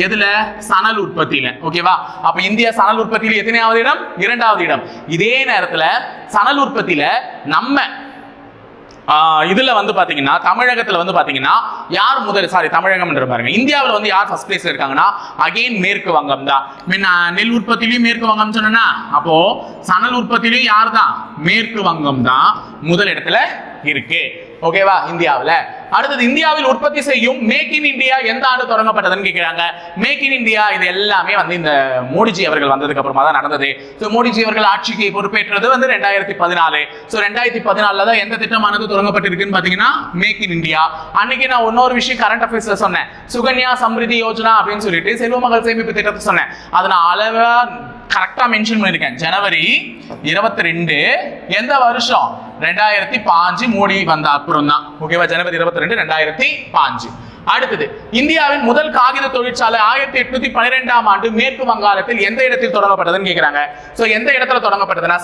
எதுல? சணல் உற்பத்தியில. ஓகேவா? அப்ப இந்தியா சணல் உற்பத்தியில எத்தனையாவது இடம்? 2வது இடம். இதே நேரத்துல சணல் உற்பத்தியில நம்ம இதுல வந்து பாத்தீங்கன்னா தமிழகத்துல வந்து பாத்தீங்கன்னா யார் முதல்? தமிழகம் பாருங்க. இந்தியாவில் வந்து யார் ஃபர்ஸ்ட் பிளேஸ்ல இருக்காங்கன்னா அகைன் மேற்கு வங்கம் தான். நெல் உற்பத்திலையும் மேற்கு வங்கம் சொன்னா, அப்போ சணல் உற்பத்திலையும் யார் தான்? மேற்கு வங்கம் தான் முதல் இடத்துல இருக்கு. ஓகேவா? இந்தியாவில். அடுத்தது, இந்தியாவில் உற்பத்தி செய்யும் மேக் இன் இந்தியா எந்த ஆண்டு தொடங்கப்பட்டதுன்னு கேட்கிறாங்க. மேக் இன் இந்தியா இது எல்லாமே வந்து இந்த மோடிஜி அவர்கள் வந்ததுக்கு அப்புறமா தான் நடந்தது. மோடிஜி அவர்கள் ஆட்சிக்கு பொறுப்பேற்றது வந்து 2014. 2014 தான் எந்த திட்டமானது தொடங்கப்பட்டிருக்குன்னு பாத்தீங்கன்னா மேக் இன் இந்தியா. அன்னைக்கு நான் இன்னொரு விஷயம் கரண்ட் அஃபேர்ஸ்ல சொன்னேன், சுகன்யா சம்ரிதி யோஜனா அப்படின்னு சொல்லிட்டு செல்வ மகள் சேமிப்பு திட்டத்தை சொன்னேன். அதை நான் அளவா கரெக்டா மென்ஷன் பண்ணிருக்கேன். ஜனவரி 22 எந்த வருஷம்? 2005 மோடி வந்த அப்புறம் தான். ஓகேவா? ஜனவரி 22 2005. அடுத்தது, இந்தியாவின் முதல் காகித தொழிற்சாலை 1812ஆம் ஆண்டு மேற்கு வங்காளத்தில் எந்த இடத்தில் தொடங்கப்பட்டதுன்னு கேக்குறாங்க. சோ எந்த இடத்துல தொடங்கப்பட்டதுன்னா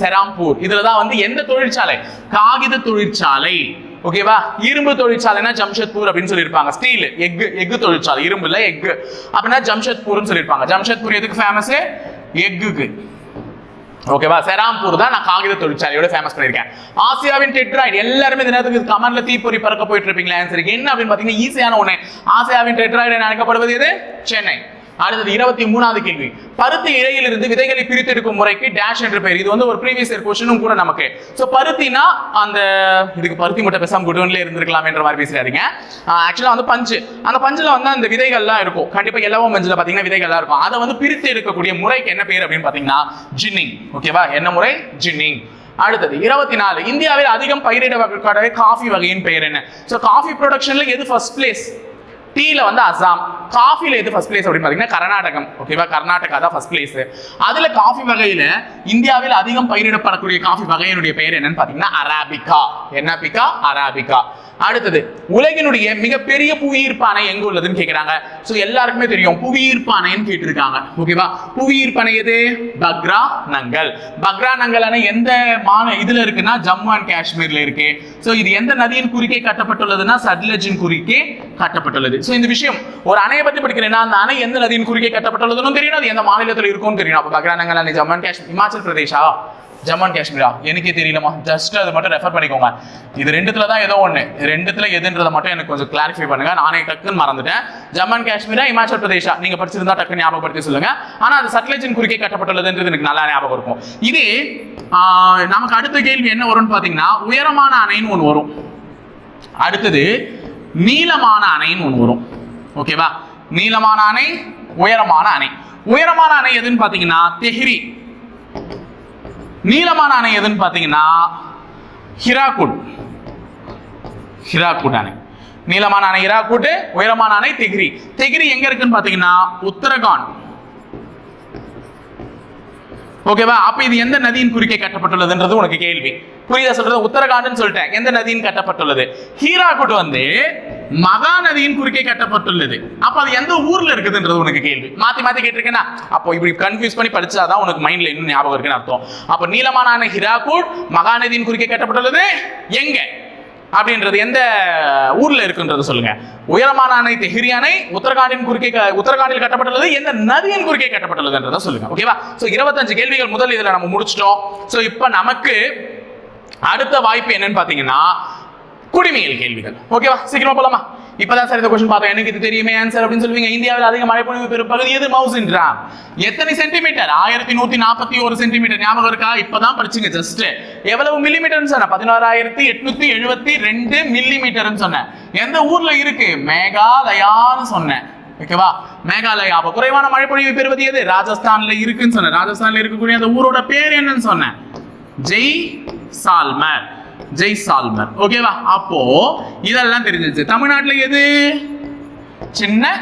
செராம்பூர். இதுலதான் வந்து எந்த தொழிற்சாலை? காகித தொழிற்சாலை. ஓகேவா? இரும்பு தொழிற்சாலைனா ஜம்ஷெத்பூர் அப்படின்னு சொல்லியிருப்பாங்க. ஸ்டீல் எஃகு தொழிற்சாலை, இரும்புல எஃகு அப்படின்னா ஜம்ஷெத்பூர்னு சொல்லியிருப்பாங்க. ஜம்ஷெத்பூர் எதுக்கு ஃபேமஸ்? எஃகுக்கு. ஓகேவா? செராம்பூர் தான் நான் காகித தொழிற்சாலையோட ஃபேமஸ் பண்ணிருக்கேன். ஆசியாவின் டெட்ராய்டு. எல்லாருமே இந்த நேரத்துக்கு கமெண்ட்ல தீப்பொறி பறக்க போயிட்டு இருப்பீங்களா? ஆன்சருக்கு என்ன அப்படின்னு பாத்தீங்கன்னா ஈஸியான ஒண்ணு. ஆசியாவின் டெட்ராய்டு என அழைக்கப்படுவது எது? சென்னை. அடுத்தது 23வது கேள்வி. பருத்தி இழையிலிருந்து விதைகளை பிரித்து எடுக்கும் முறைக்கு டேஷ் என்று பெயர். இது வந்து ஒரு ப்ரீவியஸ் இயர் क्वेश्चनும் கூட நமக்கு. சோ பருத்தினா அந்த இதுக்கு பருத்தி மட்டும் பேசாம குடோன்ல இருந்திருக்கலாம்ன்ற மாதிரி பேசுறாதீங்க. ஆக்சுவலா வந்து பஞ்சு. அந்த பஞ்சுல வந்து அந்த விதைகள்லாம் இருக்கும். கண்டிப்பா எல்லவோ பஞ்சுல பாத்தீங்கன்னா விதைகள்லாம் இருக்கும். அதை வந்து பிரித்து எடுக்கக்கூடிய முறைக்கு என்ன பேர் அப்படின்னு பாத்தீங்கன்னா ஜின்னிங். ஓகேவா? என்ன முறை? ஜின்னிங். அடுத்தது 24. இந்தியாவில் அதிகம் பயிரிடப்படக்கூடிய காஃபி வகையின் பெயர் என்ன? சோ காஃபி ப்ரொடக்ஷன்ல எது ஃபர்ஸ்ட் பிளேஸ்? டீல வந்து அசாம். காஃபில எது ஃபர்ஸ்ட் பிளேஸ் அப்படின்னு பாத்தீங்கன்னா கர்நாடகம். ஓகேவா? கர்நாடகா தான் ஃபர்ஸ்ட் பிளேஸ். அதுல காஃபி வகையில இந்தியாவில் அதிகம் பயிரிடப்படக்கூடிய காஃபி வகையினுடைய பெயர் என்னன்னு பாத்தீங்கன்னா அரபிகா. என்ன பிகா? அரபிகா. அடுத்தது, உலகினுடைய மிகப்பெரிய புவியீர்ப்பு அணை எங்க உள்ளதுன்னு கேக்குறாங்க. சோ எல்லாருக்குமே தெரியும் புவியீர்ப்பு அணைன்னு கேட்டிருக்காங்க. ஓகேவா? புவியீர்ப்பு அணை எது? பக்ரா நங்கல். பக்ரா நங்கல் அணை எந்த இதுல இருக்குன்னா ஜம்மு அண்ட் காஷ்மீர்ல இருக்கு. சோ இது எந்த நதியின் குறுக்கே கட்டப்பட்டுள்ளதுன்னா சட்லஜின் குறுக்கே கட்டப்பட்டுள்ளது. சோ இந்த விஷயம் ஒரு அணையை பத்தி படிக்கிறேன்னா அந்த அணை எந்த நதியின் குறுக்கே கட்டப்பட்டுள்ளதுன்னு தெரியணும், அது எந்த மாநிலத்தில் இருக்கும்னு தெரியணும். அப்ப பக்ரா நங்கல் அணை ஜம்மு அண்ட் காஷ்மீர், இமாச்சல் பிரதேஷா, ஜம்மு அண்ட் காஷ்மீரா? எனக்கே தெரியலமா. ஜஸ்ட் அது மட்டும் ரெஃபர் பண்ணிக்கோங்க. இது ரெண்டுத்துல தான் ஏதோ ஒண்ணு. ரெண்டுத்துல எதுன்றதை மட்டும் எனக்கு கொஞ்சம் கிளாரிஃபை பண்ணுங்க. நானே டக்குன்னு மறந்துட்டேன். ஜம்மு அண்ட் காஷ்மீரா, இமாச்சல் பிரதேஷா? நீங்க படிச்சிருந்தா டக்குன்னு ஞாபகப்படுத்தி சொல்லுங்க. ஆனா அது சட்லஜின் குறுக்கே கட்டப்பட்டுள்ளதுன்றது எனக்கு நல்லா ஞாபகம் இருக்கும். இது நமக்கு அடுத்த கேள்வி என்ன வரும்னு பாத்தீங்கன்னா உயரமான அணைன்னு ஒண்ணு வரும். அடுத்தது நீளமான அணைன்னு ஒண்ணு வரும். ஓகேவா? நீளமான அணை, உயரமான அணை. உயரமான அணை எதுன்னு பாத்தீங்கன்னா தெஹ்ரி. நீளமான அணை எதுன்னு பாத்தீங்கன்னா ஹிராகுட். ஹிராகுட் அணை. நீளமான அணை ஹிராகுட், உயரமான அணை தெஹ்ரி. தெஹ்ரி எங்க இருக்குன்னு பாத்தீங்கன்னா உத்தரகாண்ட். ஓகேவா? அப்ப இது எந்த நதியின் குறுக்கே கட்டப்பட்டுள்ளதுன்றது உனக்கு கேள்வி. புரியுதா சொல்றது? உத்தரகாண்ட்னு சொல்லிட்டேன். எந்த நதியின் கட்டப்பட்டுள்ளது? ஹீராகுட் வந்து மகா நதியின் குறுக்கே கட்டப்பட்டுள்ளது. அப்ப அது எந்த ஊர்ல இருக்குதுன்றது உனக்கு கேள்வி. மாத்தி மாத்தி கேட்டிருக்கேன்னா அப்போ இப்படி கன்ஃபியூஸ் பண்ணி படிச்சாதான் உனக்கு மைண்ட்ல இன்னும் ஞாபகம் இருக்குன்னு அர்த்தம். அப்ப நீளமான அணை ஹீராகுட் மகா நதியின் குறுக்கே கட்டப்பட்டுள்ளது எங்க அப்படின்றது எந்த ஊர்ல இருக்குன்றது சொல்லுங்க. உயரமான அணை தெஹ்ரி அணை உத்தரகாண்டில் கட்டப்பட்டுள்ளது எந்த நதியின் குறுக்கே கட்டப்பட்டுள்ளதுன்றத சொல்லுங்க. ஓகேவா? சோ 25 கேள்விகள் முதல் இதுல நம்ம முடிச்சிட்டோம். சோ இப்ப நமக்கு அடுத்த வாய்ப்பு என்னன்னு பாத்தீங்கன்னா குடிமையியல் கேள்விகள். ஓகேவா? சீக்கிரமா போலாமா? இப்பதான் சார் இந்த क्वेश्चन பார்த்தோம், எனக்கு இது தெரியுமே ஆன்சர் அப்படின்னு சொல்லுவீங்க. இந்தியாவில் அதிக மழைப்பொழிவு பெறும் பகுதி எது? மவுசின் டிராம். எத்தனை சென்டிமீட்டர்? 1141 சென்டிமீட்டர். ஞாபகம் இருக்கா? இப்பதான் படிச்சீங்க. ஜஸ்ட் எவ்வளவு மில்லிமீட்டர்னு சொன்னேன்? 11872 மில்லிமீட்டர்னு சொன்னேன். எந்த ஊர்ல இருக்கு? மேகாலயான்னு சொன்னேன். ஓகேவா? மேகாலயா. அப்ப குறைவான மழைப்பொழிவு பெறுவது எது? ராஜஸ்தான்ல இருக்குன்னு சொன்னேன். ராஜஸ்தான்ல இருக்கக்கூடிய அந்த ஊரோட பேர் என்னன்னு சொன்னேன்? ஜெய் சால்மர், ஜெய் சால்மர். ஓகேவா? அப்போ இதெல்லாம் தெரிஞ்சிச்சு. தமிழ்நாட்டுல எது? சின்ன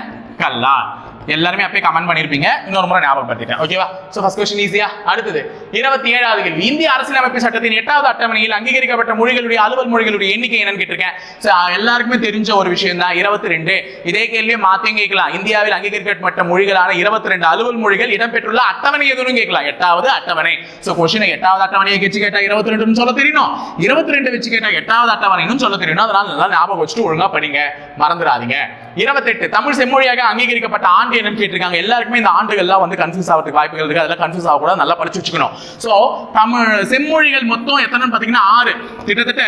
கல்லார். எல்லாருமே அப்பயே கமெண்ட் பண்ணிருப்பீங்க, இன்னொரு முறை ஞாபகப்படுத்திட்டேன். ஓகேவா? சோ ஃபர்ஸ்ட் क्वेश्चन ஈஸியா. அடுத்தது 27வது கேள்வி. இந்திய அரசியலமைப்பு சட்டத்தின் 8வது அட்டவணையில் அங்கீகரிக்கப்பட்ட மொழிகளுடைய அலுவல் மொழிகளுடைய எண்ணிக்கை என்னன்னு கேட்டிருக்கேன். சோ எல்லாருக்குமே தெரிஞ்ச ஒரு விஷயம் தான் 22. இதே கேள்வியை மாத்தியும் கேட்கலாம். இந்தியாவில் அங்கீகரிக்கப்பட்ட மொழிகளான 22 அலுவல் மொழிகள் இடம்பெற்றுள்ள அட்டவணை எதுன்னு கேட்கலாம். 8வது அட்டவணை. சோ क्वेश्चन 8வது அட்டவணையை வச்சு கேட்டா 22 சொல்ல தெரியணும், 22 வச்சு கேட்டா 8வது அட்டவணைன்னு சொல்ல தெரியணும். அதனால நல்லா ஞாபகம் வச்சுட்டு ஒழுங்கா படிங்க, மறந்துடாதீங்க. 28 தமிழ் செம்மொழியாக அங்கீகரிக்கப்பட்ட ஆண்டு என்னன்னு கேட்டிருக்காங்க. எல்லாருக்குமே இந்த ஆண்டுகள்லாம் வந்து கன்ஃபியூஸ் ஆகிறதுக்கு வாய்ப்புகள் இருக்கு. அதெல்லாம் கன்ஃபியூஸ் ஆகக்கூடாது, நல்லா படிச்சு வச்சுக்கணும். சோ தமிழ் செம்மொழிகள் மொத்தம் எத்தனைன்னு பாத்தீங்கன்னா 6. கிட்டத்தட்ட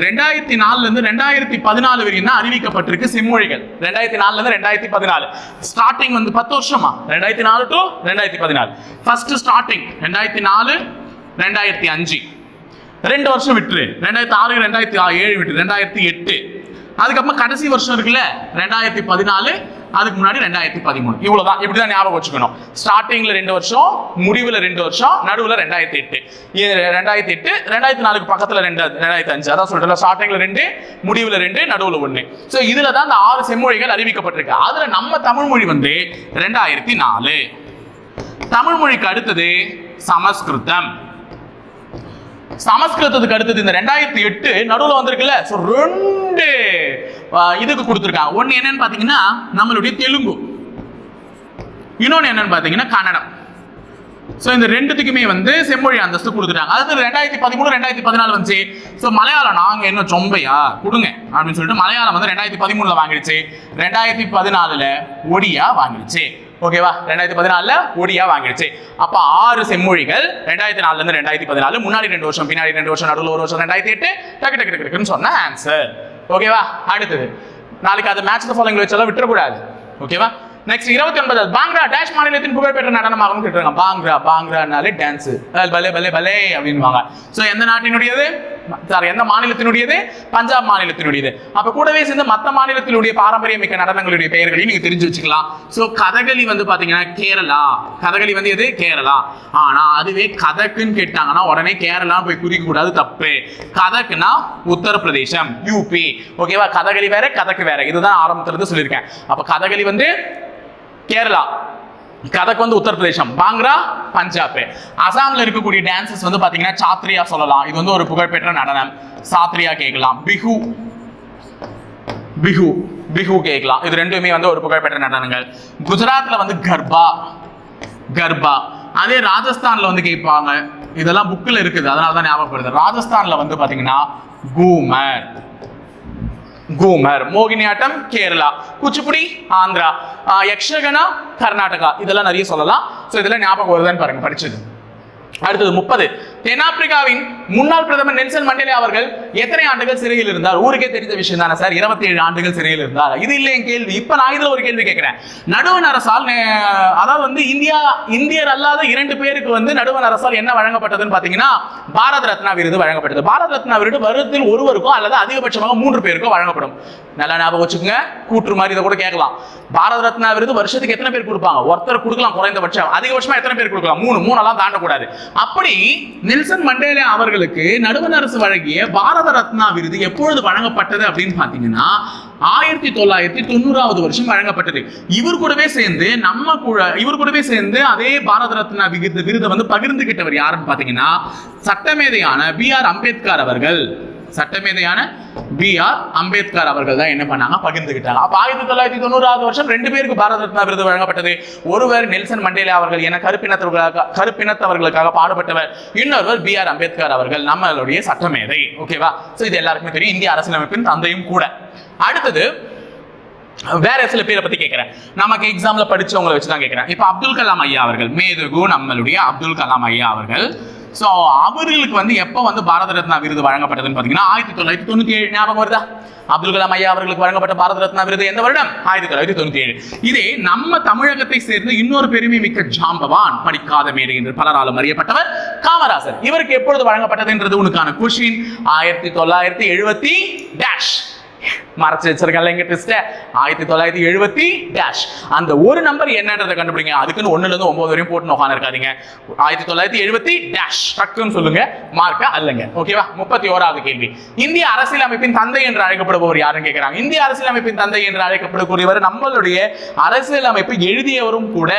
2004 இருந்து 2014 வரையும் தான் அறிவிக்கப்பட்டிருக்கு செம்மொழிகள். 2004 இருந்து 2014 ஸ்டார்டிங் வந்து 10 வருஷமா, 2004 டு 2014. ஃபர்ஸ்ட் ஸ்டார்டிங் 2004 2005, 2 வருஷம் விட்டுரு, 2006 2007 விட்டு 2008. அதுக்கப்புறம் கடைசி வருஷம் இருக்குல்ல 2014, அதுக்கு முன்னாடி 2013. இவ்வளவுதான். இப்படிதான் ஞாபகம் வச்சுக்கணும். ஸ்டார்டிங்ல 2 வருஷம், முடிவுல 2 வருஷம், நடுவுல 2008. 2008 2004 பக்கத்துல 2005. அதான் சொல்றேன், ஸ்டார்டிங்ல 2, முடிவுல 2, நடுவுல 1. சோ இதுல தான் இந்த 6 செம்மொழிகள் அறிவிக்கப்பட்டிருக்கு. அதுல நம்ம தமிழ் மொழி வந்து 2004. தமிழ் மொழிக்கு அடுத்தது சமஸ்கிருதம். சமஸ்கிருதத்துக்கு அடுத்தது இந்த 2008 நடுவுல வந்திருக்குல்ல. சோ 2 இதுக்கு கொடுத்திருக்காங்க. ஒன்னு என்னன்னு பாத்தீங்கன்னா நம்மளுடைய தெலுங்கு, இன்னொன்னு என்னன்னு பாத்தீங்கன்னா கன்னடம். சோ இந்த ரெண்டுத்துக்குமே வந்து செம்மொழி அந்தஸ்து கொடுத்துட்டாங்க. அது 2013 2014 வந்துச்சு. சோ மலையாளம் நாங்க என்ன சொம்பையா கொடுங்க அப்படின்னு சொல்லிட்டு மலையாளம் வந்து 2013 வாங்கிடுச்சு. 2014 ஒடியா வாங்கிடுச்சு. ஓகேவா? 2014 ஒடியா வாங்கிடுச்சு. அப்ப 6 செம்மொழிகள் 2004 இருந்து 2014. முன்னாடி 2 வருஷம், பின்னாடி 2 வருஷம், நடுவுல 1 வருஷம் 2008. டக்கு டக்கு டக்குன்னு சொன்ன ஆன்சர். ஓகேவா? அடுத்தது நாளைக்கு அது மேட்ச் தி ஃபாலோயிங் வச்சாலும் விட்டுறக்கூடாது. ஓகேவா? நெக்ஸ்ட் 29 பாங்க்ரா டேஷ் மாநிலத்தின் புகழ்பெற்ற நடனமாகவும் கேட்டுருங்க. பாங்க்ரா, பாங்க்ரானாலே டான்ஸ், பலே பலே பலே அப்படின்வாங்க. சோ எந்த நாட்டினுடையது? சாரி, எந்த மாநிலத்தினுடையது? பஞ்சாப் மாநிலத்தினுடையது. அப்ப கூடவே சேர்ந்து மற்ற மாநிலத்தினுடைய பாரம்பரிய மிக்க நடனங்களுடைய பெயர்களையும் நீங்க தெரிஞ்சு வச்சுக்கலாம். சோ கதகளி வந்து பாத்தீங்கன்னா கேரளா. கதகளி வந்து எது? கேரளா. ஆனா அதுவே கதக்குன்னு கேட்டாங்கன்னா உடனே கேரளா போய் குறிக்க கூடாது, தப்பு. கதக்குனா உத்தரப்பிரதேசம், யூபி. ஓகேவா? கதகளி வேற, கதக்கு வேற. இதுதான் ஆரம்பத்துல இருந்து சொல்லியிருக்கேன். அப்ப கதகளி வந்து கேரளா, கதக் வந்து உத்தரப்பிரதேசம், பாங்க்ரா பஞ்சாப். அசாம்ல இருக்கக்கூடிய டான்சஸ் வந்து பாத்தீங்கன்னா சாத்ரியா சொல்லலாம். இது வந்து ஒரு புகழ்பெற்ற நடனம். சாத்ரியா கேட்கலாம். பிஹு, பிஹு பிஹு கேட்கலாம். இது ரெண்டுமே வந்து ஒரு புகழ்பெற்ற நடனங்கள். குஜராத்ல வந்து கர்பா, கர்பா. அதே ராஜஸ்தான்ல வந்து கேட்பாங்க. இதெல்லாம் புக்ல இருக்குது, அதனாலதான் ஞாபகப்படுது. ராஜஸ்தான்ல வந்து பாத்தீங்கன்னா கூமர், கூமர். மோகினியாட்டம் கேரளா, குச்சிப்புடி ஆந்திரா, யக்ஷகனா கர்நாடகா. இதெல்லாம் நிறைய சொல்லலாம். சோ இதெல்லாம் ஞாபகம் வருதுன்னு பாருங்க படிச்சது. அடுத்தது 30 தென்னாப்பிரிக்காவின் முன்னாள் பிரதமர் நெல்சன் மண்டேலா அவர்கள் எத்தனை ஆண்டுகள் சிறையில் இருந்தார்? ஊருக்கே தெரிஞ்ச விஷயம் தானே சார். 27 ஆண்டுகள் சிறையில் இருந்தார். இது இல்லை என் கேள்வி. இப்ப நான் இதுல ஒரு கேள்வி கேட்கிறேன். நடுவண் அரசால், அதாவது வந்து இந்தியர் அல்லாத 2 பேருக்கு வந்து நடுவண் அரசால் என்ன வழங்கப்பட்டதுன்னு பாத்தீங்கன்னா பாரத ரத்னா விருது வழங்கப்பட்டது. பாரத ரத்னா விருது வருடத்தில் ஒருவருக்கோ அல்லது அதிகபட்சமாக 3 பேருக்கோ வழங்கப்படும். நல்லா ஞாபகம் வச்சுக்கோங்க. கூற்று மாதிரி இதை கூட கேட்கலாம். பாரத ரத்னா விருது வருஷத்துக்கு எத்தனை பேர் கொடுப்பாங்க? ஒருத்தர் கொடுக்கலாம் குறைந்தபட்சம். அதிகபட்சமா எத்தனை பேர் கொடுக்கலாம்? 3 எல்லாம் தாண்டக்கூடாது. அப்படி நெல்சன் மண்டேலா அவர்களுக்கு நடுவண் அரசு வழங்கிய பாரத ரத்னா விருது எப்பொழுது வழங்கப்பட்டது அப்படின்னு பாத்தீங்கன்னா 1990வது வருஷம் வழங்கப்பட்டது. இவர் கூடவே சேர்ந்து அதே பாரத ரத்னா விருதை வந்து பகிர்ந்துகிட்டவர் யாருன்னு பாத்தீங்கன்னா சட்டமேதையான B.R. அம்பேத்கர் அவர்கள். சட்டமேதையான B.R. அம்பேத்கர் அவர்கள் தான் என்ன பண்ணாங்க? பகிர்ந்துகிட்டாங்க. அப்ப 1990வது வருஷம் 2 பேருக்கு பாரத ரத்னா விருது வழங்கப்பட்டது. ஒருவர் நெல்சன் மண்டேலா அவர்கள் என கருப்பினத்தவர்களுக்காக பாடுபட்டவர். இன்னொருவர் B.R. அம்பேத்கர் அவர்கள், நம்மளுடைய சட்டமேதை. ஓகேவா? சோ இது எல்லாருக்குமே தெரியும். இந்திய அரசியலமைப்பின் தந்தையும் கூட. அடுத்தது வேற சில பேரை பத்தி கேட்கிறேன். நமக்கு எக்ஸாம்ல படிச்சவங்களை வச்சுதான் கேட்கிறேன். இப்ப அப்துல் கலாம் ஐயா அவர்கள், மேதகு நம்மளுடைய அப்துல் கலாம் ஐயா அவர்கள். சோ அவர்களுக்கு வந்து எப்ப வந்து பாரத ரத்னா விருது வழங்கப்பட்டதுன்னு பாத்தீங்கன்னா 1997. ஞாபகம் வருதா? அப்துல் கலாம் ஐயா அவர்களுக்கு வழங்கப்பட்ட பாரத ரத்னா விருது எந்த வருடம்? 1997. இதே நம்ம தமிழகத்தை சேர்ந்த இன்னொரு பெருமை மிக்க ஜாம்பவான், படிக்காத மேடை என்று பலராலும் அறியப்பட்டவர் காமராசர். இவருக்கு எப்பொழுது வழங்கப்பட்டது என்றது உனக்கான கொஸ்டின். 1970 மறைச்சு வச்சிருக்கல எங்க ட்விஸ்ட் 1970 டேஷ் அந்த ஒரு நம்பர் என்னன்றதை கண்டுபிடிங்க. அதுக்குன்னு 1ல இருந்து 9 வரையும் போட்டு உட்கார்ந்து இருக்காதீங்க. 1970 டேஷ் டக்குன்னு சொல்லுங்க, மார்க்க அல்லங்க. ஓகேவா? 31வது கேள்வி. இந்திய அரசியலமைப்பின் தந்தை என்று அழைக்கப்படுபவர் யாருன்னு கேட்கிறாங்க. இந்திய அரசியலமைப்பின் தந்தை என்று அழைக்கப்படக்கூடியவர் நம்மளுடைய அரசியலமைப்பு எழுதியவரும் கூட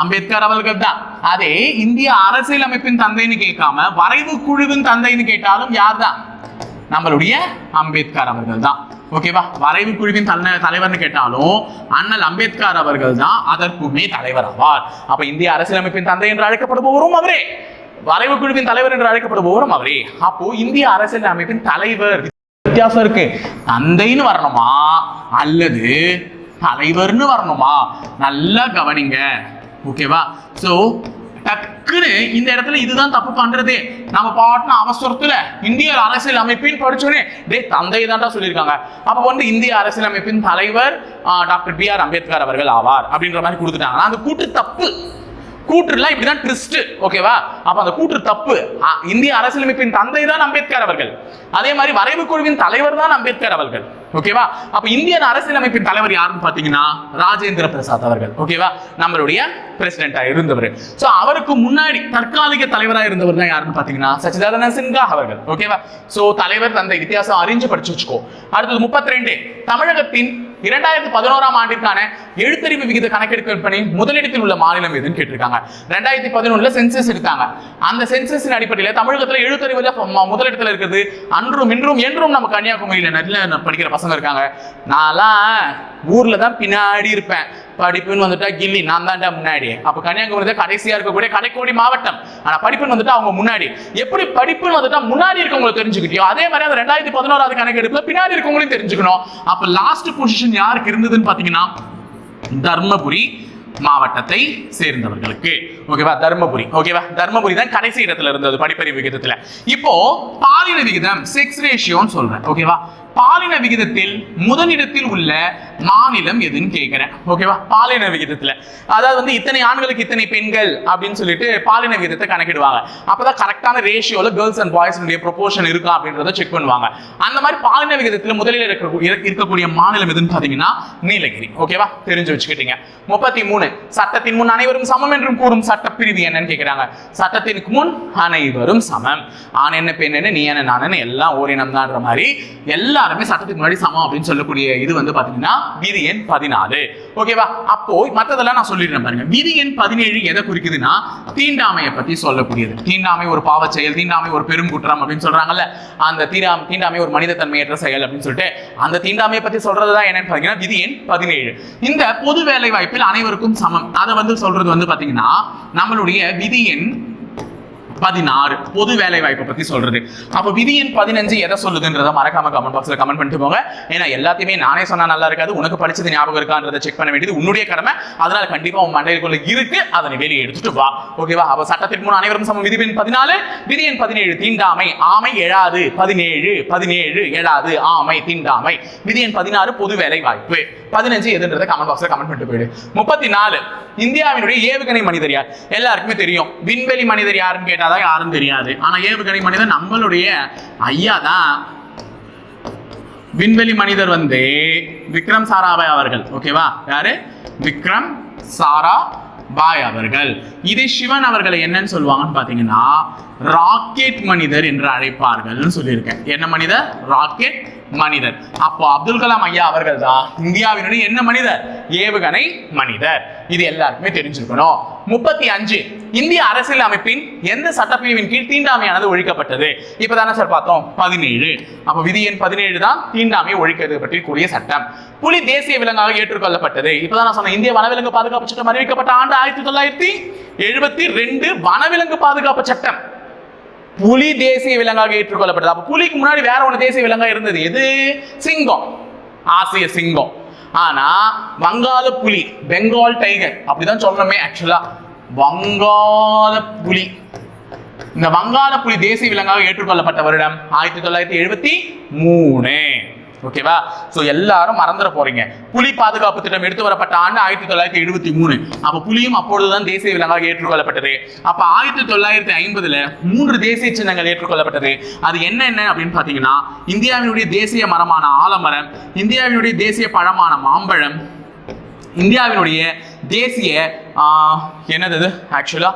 அம்பேத்கர் அவர்கள் தான். அதே இந்திய அரசியலமைப்பின் தந்தைன்னு கேட்காம வரைவு குழுவின் தந்தைன்னு கேட்டாலும் யார் தான்? நம்மளுடைய அம்பேத்கர் அவர்கள் தான். ஓகேவா? வரைவு குழுவின் தலைவர்னு கேட்டாலும் அண்ணல் அம்பேத்கர் அவர்கள் தான் அதற்குமே தலைவர் ஆவார். அப்ப இந்திய அரசியலமைப்பின் தந்தை என்று அழைக்கப்படுபவரும் அவரே, வரைவு குழுவின் தலைவர் என்று அழைக்கப்படுபவரும் அவரே. அப்போ இந்திய அரசியலமைப்பின் தலைவர் வித்தியாசம் இருக்கு. தந்தைன்னு வரணுமா அல்லது தலைவர்னு வரணுமா? நல்லா கவனிங்க. ஓகேவா? சோ டக்குன்னு இந்த இடத்துல இதுதான் தப்பு பண்றது. நம்ம பாட்டுன அவசரத்துல இந்திய அரசியல் அமைப்பின் படிச்சோன்னே தந்தை தான்டா சொல்லியிருக்காங்க, அப்ப வந்து இந்திய அரசியல் அமைப்பின் தலைவர் டாக்டர் BR அம்பேத்கர் அவர்கள் ஆவார் அப்படின்ற மாதிரி கொடுத்துட்டாங்க. அந்த கூட்டு தப்பு. கூற்றுலாம் இப்படிதான் ட்விஸ்ட். ஓகேவா? அப்ப அந்த கூற்று தப்பு. இந்திய அரசியலமைப்பின் தந்தை தான் அம்பேத்கர் அவர்கள், அதே மாதிரி வரைவு குழுவின் தலைவர் தான் அம்பேத்கர் அவர்கள். ஓகேவா? அப்ப இந்திய அரசியலமைப்பின் தலைவர் யாருன்னு பாத்தீங்கன்னா ராஜேந்திர பிரசாத் அவர்கள். ஓகேவா? நம்மளுடைய பிரசிடென்டா இருந்தவர். சோ அவருக்கு முன்னாடி தற்காலிக தலைவரா இருந்தவர் தான் யாருன்னு பாத்தீங்கன்னா சச்சிதானந்த சின்ஹா அவர்கள். ஓகேவா? சோ தலைவர் தந்தை வித்தியாசம் அறிஞ்சு படிச்சு வச்சுக்கோ. அடுத்தது 32. தமிழகத்தின் 2011ஆம் ஆண்டிற்கான எழுத்தறிவு விகித கணக்கெடுப்பு பணி முதலிடத்தில் உள்ள மாநிலம் எதுன்னு கேட்டிருக்காங்க. 2011 சென்சஸ் எடுத்தாங்க. அந்த சென்சஸின் அடிப்படையில் தமிழகத்தில் எழுத்தறிவுல முதலிடத்தில் இருக்குது. அன்றும் இன்றும் என்றும் நம்ம கன்னியாகுமரியில நல்ல படிக்கிற பசங்க இருக்காங்க. நான்லாம் ஊர்ல தான் பின்னாடி இருப்பேன். படிப்புன்னு வந்துட்டா கில்லி நான் தான்டா முன்னாடி. அப்ப கன்னியாகுமரி தான் கடைசியா இருக்கக்கூடிய கடைக்கோடி மாவட்டம். ஆனா படிப்புன்னு வந்துட்டு அவங்க முன்னாடி. எப்படி படிப்புன்னு வந்துட்டா முன்னாடி இருக்கவங்களை தெரிஞ்சுக்கிட்டியோ அதே மாதிரி அந்த 2011ஆவது கணக்கெடுப்புல பின்னாடி இருக்கவங்களையும் தெரிஞ்சுக்கணும். அப்ப லாஸ்ட் பொசிஷன் யாருக்கு இருந்ததுன்னு பாத்தீங்கன்னா தர்மபுரி மாவட்டத்தை சேர்ந்தவர்களுக்கு. ஓகேவா? தர்மபுரி. ஓகேவா? தர்மபுரி தான் கடைசி இடத்துல இருந்தது படிப்பறிவு விகிதத்துல. இப்போ பாலின விகிதம் செக்ஸ் ரேஷியோன்னு சொல்றேன். ஓகேவா? பாலின விகிதத்தில் முதலிடத்தில் உள்ள மாநிலம் எதுன்னு கேட்கிறேன். ஓகேவா? பாலின விகிதத்துல அதாவது வந்து இத்தனை ஆண்களுக்கு இத்தனை பெண்கள் அப்படின்னு சொல்லிட்டு பாலின விகிதத்தை கணக்கிடுவாங்க. அப்பதான் கரெக்டான ரேஷியோல கேர்ள்ஸ் அண்ட் பாய்ஸ் ப்ரொபோர்ஷன் இருக்கா அப்படின்றத செக் பண்ணுவாங்க. அந்த மாதிரி பாலின விகிதத்துல முதலில் இருக்கக்கூடிய மாநிலம் எதுன்னு பாத்தீங்கன்னா நீலகிரி. ஓகேவா? தெரிஞ்சு வச்சுக்கிட்டீங்க. 33. சட்டத்தின் முன் அனைவரும் சமம் என்றும் கூறும் சட்டப்பிரிவு என்னன்னு கேட்கிறாங்க. சட்டத்திற்கு முன் அனைவரும் சமம். ஆண் என்ன பெண் என்ன நீ என்ன நான் எல்லாம் ஓரினம் தான்ற மாதிரி எல்லாருமே சட்டத்துக்கு முன்னாடி சமம் அப்படின்னு சொல்லக்கூடிய இது வந்து பாத்தீங்கன்னா விதி எண் 14. ஓகேவா? அப்போ மத்ததெல்லாம் நான் சொல்லிடுறேன் பாருங்க. விதி எண் 17 எதை குறிக்குதுன்னா தீண்டாமையை பத்தி சொல்லக்கூடியது. தீண்டாமை ஒரு பாவ செயல், தீண்டாமை ஒரு பெரும் குற்றம் அப்படின்னு சொல்றாங்கல்ல. அந்த தீண்டாமை ஒரு மனித தன்மையற்ற செயல் அப்படின்னு சொல்லிட்டு அந்த தீண்டாமையை பத்தி சொல்றதுதான் என்னன்னு பாத்தீங்கன்னா விதி எண் 17. இந்த பொது வேலை வாய்ப்பில் அனைவருக்கும் சமம் அதை வந்து சொல்றது வந்து பாத்தீங்கன்னா நம்மளுடைய விதி எண் 16 பொது வேலை வாய்ப்பை பத்தி சொல்றது. அப்ப விதி எண் 15 எதை சொல்லுதுன்றத மறக்காம கமெண்ட் பாக்ஸ்ல கமெண்ட் பண்ணிட்டு போங்க. ஏன்னா எல்லாத்தையுமே நானே சொன்னா நல்லா இருக்காது. உனக்கு படிச்சது ஞாபகம் இருக்கான்றதை செக் பண்ண வேண்டியது உன்னுடைய கடமை. அதனால கண்டிப்பா உன் மண்டைக்குள்ள இருக்கு, அதனை வெளியே எடுத்துட்டு வா. ஓகேவா? அப்ப சட்டத்திற்கு முன் அனைவரும் சமம் விதி எண் 14. விதி எண் 17 தீண்டாமை ஆமை எழாது. 17 எழாது ஆமை தீண்டாமை. விதி எண் 16 பொது வேலை வாய்ப்பு. 15 எதுன்றதை கமெண்ட் பாக்ஸ்ல கமெண்ட் பண்ணிட்டு போயிடு. 34. இந்தியாவினுடைய ஏவுகணை மனிதர் யார்? எல்லாருக்குமே தெரியும். விண்வெளி மனிதர் யாருன்னு கேட்டாதான் யாரும் தெரியாது. ஆனா ஏவுகணை மனிதர் நம்மளுடைய ஐயா தான். விண்வெளி மனிதர் வந்து விக்ரம் சாராபாய் அவர்கள். ஓகேவா? யாரு? விக்ரம் சாராபாய் அவர்கள். இது சிவன் அவர்களை என்னன்னு சொல்லுவாங்கன்னு பாத்தீங்கன்னா ராக்கெட் மனிதர் என்று அழைப்பார்கள் சொல்லியிருக்கேன். என்ன மனிதர்? ராக்கெட் மனிதர். அப்போ அப்துல் கலாம் ஐயா அவர்கள் தான் இந்தியாவினுடைய என்ன மனிதர்? ஏவுகணை மனிதர். இது எல்லாருக்குமே தெரிஞ்சிருக்கணும். 35. இந்திய அரசியல் அமைப்பின் எந்த சட்டப்பிரிவின் கீழ் தீண்டாமையானது ஒழிக்கப்பட்டது? இப்பதானே சார் பார்த்தோம் 17. அப்ப விதி எண் 17 தான் தீண்டாமை ஒழிக்கிறது பற்றி கூடிய சட்டம். புலி தேசிய விலங்காக ஏற்றுக்கொள்ளப்பட்டது. இப்பதான் நான் சொன்னேன். இந்திய வனவிலங்கு பாதுகாப்பு சட்டம் அறிவிக்கப்பட்ட ஆண்டு 1972 வனவிலங்கு பாதுகாப்பு சட்டம். புலி தேசிய விலங்காக ஏற்றுக்கொள்ளப்பட்டது. அப்ப புலிக்கு முன்னாடி வேற ஒன்று தேசிய விலங்கா இருந்தது. எது? சிங்கம், ஆசிய சிங்கம். ஆனா வங்காள புலி, பெங்கால் டைகர் அப்படிதான் சொல்லணுமே. ஆக்சுவலா வங்காள புலி, இந்த வங்காள புலி தேசிய விலங்காக ஏற்றுக்கொள்ளப்பட்ட வருடம் 1973. ஓகேவா? சோ எல்லாரும் மறந்துட போறீங்க. புலி பாதுகாப்பு திட்டம் எடுத்து வரப்பட்ட ஆண்டு 1973. அப்ப புலியும் அப்பொழுதுதான் தேசிய விலங்காக ஏற்றுக்கொள்ளப்பட்டது. அப்ப 1950ல 3 தேசிய சின்னங்கள் ஏற்றுக்கொள்ளப்பட்டது. அது என்னென்ன அப்படின்னு பாத்தீங்கன்னா, இந்தியாவினுடைய தேசிய மரமான ஆலமரம், இந்தியாவினுடைய தேசிய பழமான மாம்பழம், இந்தியாவினுடைய தேசிய என்னது ஆக்சுவலா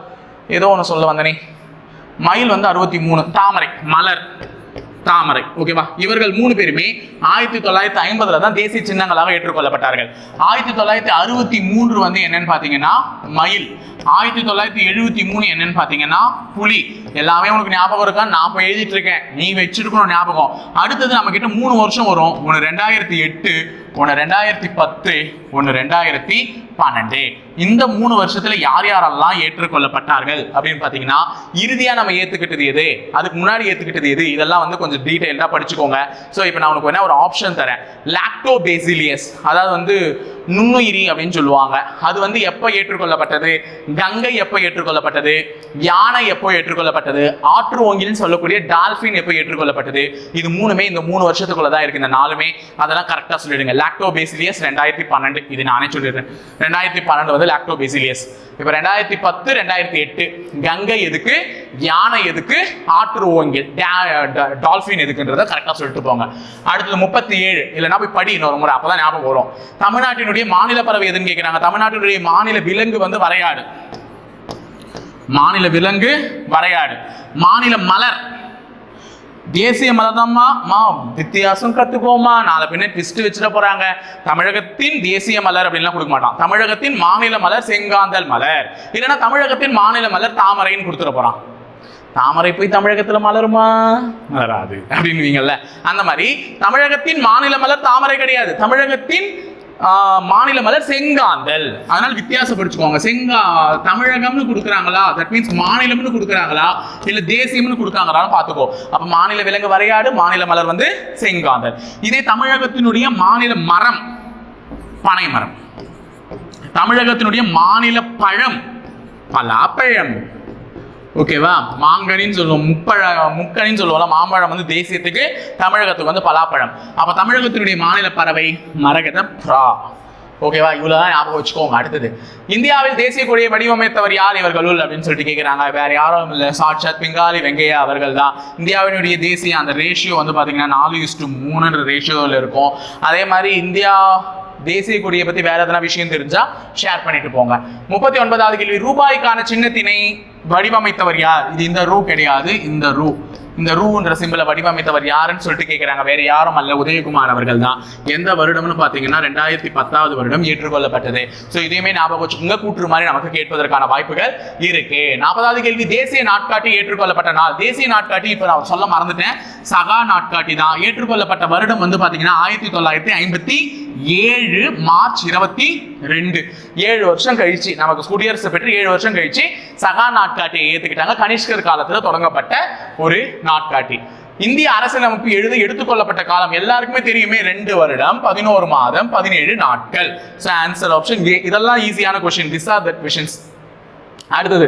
ஏதோ ஒன்று சொல்ல வந்தனே, மயில் வந்து 63, தாமரை, மலர், தாமரை. ஓகேவா? இவர்கள் 3 பேருமே 1950ல தான் தேசிய சின்னங்களாக ஏற்றுக்கொள்ளப்பட்டார்கள். 1963 வந்து என்னன்னு பாத்தீங்கன்னா மயில், 1973 என்னன்னு பாத்தீங்கன்னா புலி. எல்லாமே உனக்கு ஞாபகம் இருக்கா? நான் இப்ப எழுதிட்டு இருக்கேன், நீ வச்சிருக்கணும் ஞாபகம். அடுத்தது நம்ம கிட்ட 3 வருஷம் வரும். ஒன்னு 2008, ஒன்னு 2010, ஒன்னு 2012. இந்த 3 வருஷத்துல யார் யாரெல்லாம் ஏற்றுக்கொள்ளப்பட்டார்கள் அப்படின்னு பாத்தீங்கன்னா, இறுதியா நம்ம ஏத்துக்கிட்டது எது, அதுக்கு முன்னாடி ஏத்துக்கிட்டது எது, இதெல்லாம் வந்து கொஞ்சம் டீடைல்டா படிச்சுக்கோங்க. சோ இப்போ நான் உனக்கு ஒரு ஆப்ஷன் தரேன். லாக்டோபேசிலியஸ், அதாவது வந்து நுண்ணுயிரி அப்படின்னு சொல்லுவாங்க. அது வந்து எப்ப ஏற்றுக்கொள்ளப்பட்டது? கங்கை எப்ப ஏற்றுக்கொள்ளப்பட்டது? யானை எப்போ ஏற்றுக்கொள்ளப்பட்டது? ஆற்று ஓங்கில்னு சொல்லக்கூடிய டால்பின் எப்போ ஏற்றுக்கொள்ளப்பட்டது? இது 3மே இந்த 3 வருஷத்துக்குள்ள தான் இருக்கு. இந்த 4மே அதெல்லாம் கரெக்டா சொல்லிடுங்க. லாக்டோபேசிலியஸ் 2012, இது நானே சொல்லிடுறேன். 2012 வந்து லாக்டோபேசிலியஸ். இப்ப 2010, 2008 கங்கை எதுக்கு, யானை எதுக்கு, ஆற்று ஓங்கில் டால்பின் எதுக்குன்றத கரெக்டா சொல்லிட்டு போங்க. அடுத்தது 37, இல்லைன்னா போய் படி இன்னொரு முறை, அப்பதான் ஞாபகம் வரும். தமிழ்நாட்டினுடைய மாநில பறவை எதுன்னு கேட்கிறாங்க. தமிழ்நாட்டினுடைய மாநில விலங்கு வந்து வரையாடு. மாநில விலங்கு வரையாடு. மாநில மலர் தேசிய மலர்தாம்மா. வித்தியாசம் கத்துக்கோமா, நாளை பின்ன ட்விஸ்ட் வச்சிட போறாங்க. தமிழகத்தின் தேசிய மலர் அப்படின்லாம் கொடுக்க மாட்டான். தமிழகத்தின் மாநில மலர் செங்காந்தல் மலர், இல்லைன்னா தமிழகத்தின் மாநில மலர் தாமரைன்னு கொடுத்துட போறான். தாமரை போய் தமிழகத்துல மலருமா? மலராது அப்படின்னுவீங்கல்ல. அந்த மாதிரி தமிழகத்தின் மாநில மலர் தாமரை கிடையாது, தமிழகத்தின் மாநில மலர் செங்காந்தல். அதனால வித்தியாசம் படிச்சுக்கோங்க. தமிழகம்னு கொடுக்குறாங்களா, தட் மீன்ஸ் மாநிலம்னு கொடுக்குறாங்களா இல்ல தேசியம்னு கொடுக்காங்களான்னு பாத்துக்கோ. அப்ப மாநில விலங்கு வரையாடு, மாநில மலர் வந்து செங்காந்தல். இதே தமிழகத்தினுடைய மாநில மரம் பனை மரம். தமிழகத்தினுடைய மாநில பழம் பலாப்பழம். ஓகேவா? மாங்கனின்னு சொல்லுவோம், முக்கனின்னு சொல்லுவோம். மாம்பழம் வந்து தேசியத்துக்கு, தமிழகத்துக்கு வந்து பலாப்பழம். அப்ப தமிழகத்தினுடைய மாநில பறவை மரகத புறா. ஓகேவா? இவ்வளவுதான் ஞாபகம் வச்சுக்கோங்க. அடுத்தது, இந்தியாவில் தேசிய கொடியை வடிவமைத்தவர் யார் இவர்களுள் அப்படின்னு சொல்லிட்டு கேட்கிறாங்க. வேற யாரும் இல்லை, சாட்சாத் பிங்காலி வெங்கையா அவர்கள் தான். இந்தியாவினுடைய தேசிய அந்த ரேஷியோ வந்து பாத்தீங்கன்னா 4:3 ரேஷியோவில் இருக்கும். அதே மாதிரி இந்தியா தேசிய கொடியை பத்தி வேற எதனா விஷயம் தெரிஞ்சா ஷேர் பண்ணிட்டு போங்க. 39வது கேள்வி, ரூபாய்க்கான சின்னத்தினை வடிவமைத்தவர் யார்? இது இந்த ரூ கிடையாது, இந்த ரூன்ற சிம்பிளை வடிவமைத்தவர் யாருன்னு சொல்லிட்டு கேட்கிறாங்க. வேற யாரும் அல்ல, உதயகுமார் அவர்கள் தான். எந்த வருடம்னு பாத்தீங்கன்னா 2010வது வருடம் ஏற்றுக்கொள்ளப்பட்டது. சோ இதையுமே ஞாபகம் வச்சுக்கோங்க, கூற்று மாதிரி நமக்கு கேட்பதற்கான வாய்ப்புகள் இருக்கு. 40வது கேள்வி, தேசிய நாட்காட்டி ஏற்றுக்கொள்ளப்பட்ட நாள். தேசிய நாட்காட்டி இப்ப நான் சொல்ல மறந்துட்டேன், சகா நாட்காட்டி தான். ஏற்றுக்கொள்ளப்பட்ட வருடம் வந்து பாத்தீங்கன்னா 1957 மார்ச் 22. 7 வருஷம் கழிச்சு, நமக்கு குடியரசு பெற்று 7 வருஷம் கழிச்சு சகா நாட்காட்டியை ஏத்துக்கிட்டாங்க. கனிஷ்கர் காலத்துல தொடங்கப்பட்ட ஒரு நாட்காட்டி. இந்திய அரசியலமைப்பு எடுத்துக்கொள்ளப்பட்ட காலம் எல்லாருக்குமே தெரியுமே, 2 வருடம் 11 மாதம் 17 நாட்கள். So answer option A. இதெல்லாம் ஈஸியான question. This are the questions. அடுத்தது,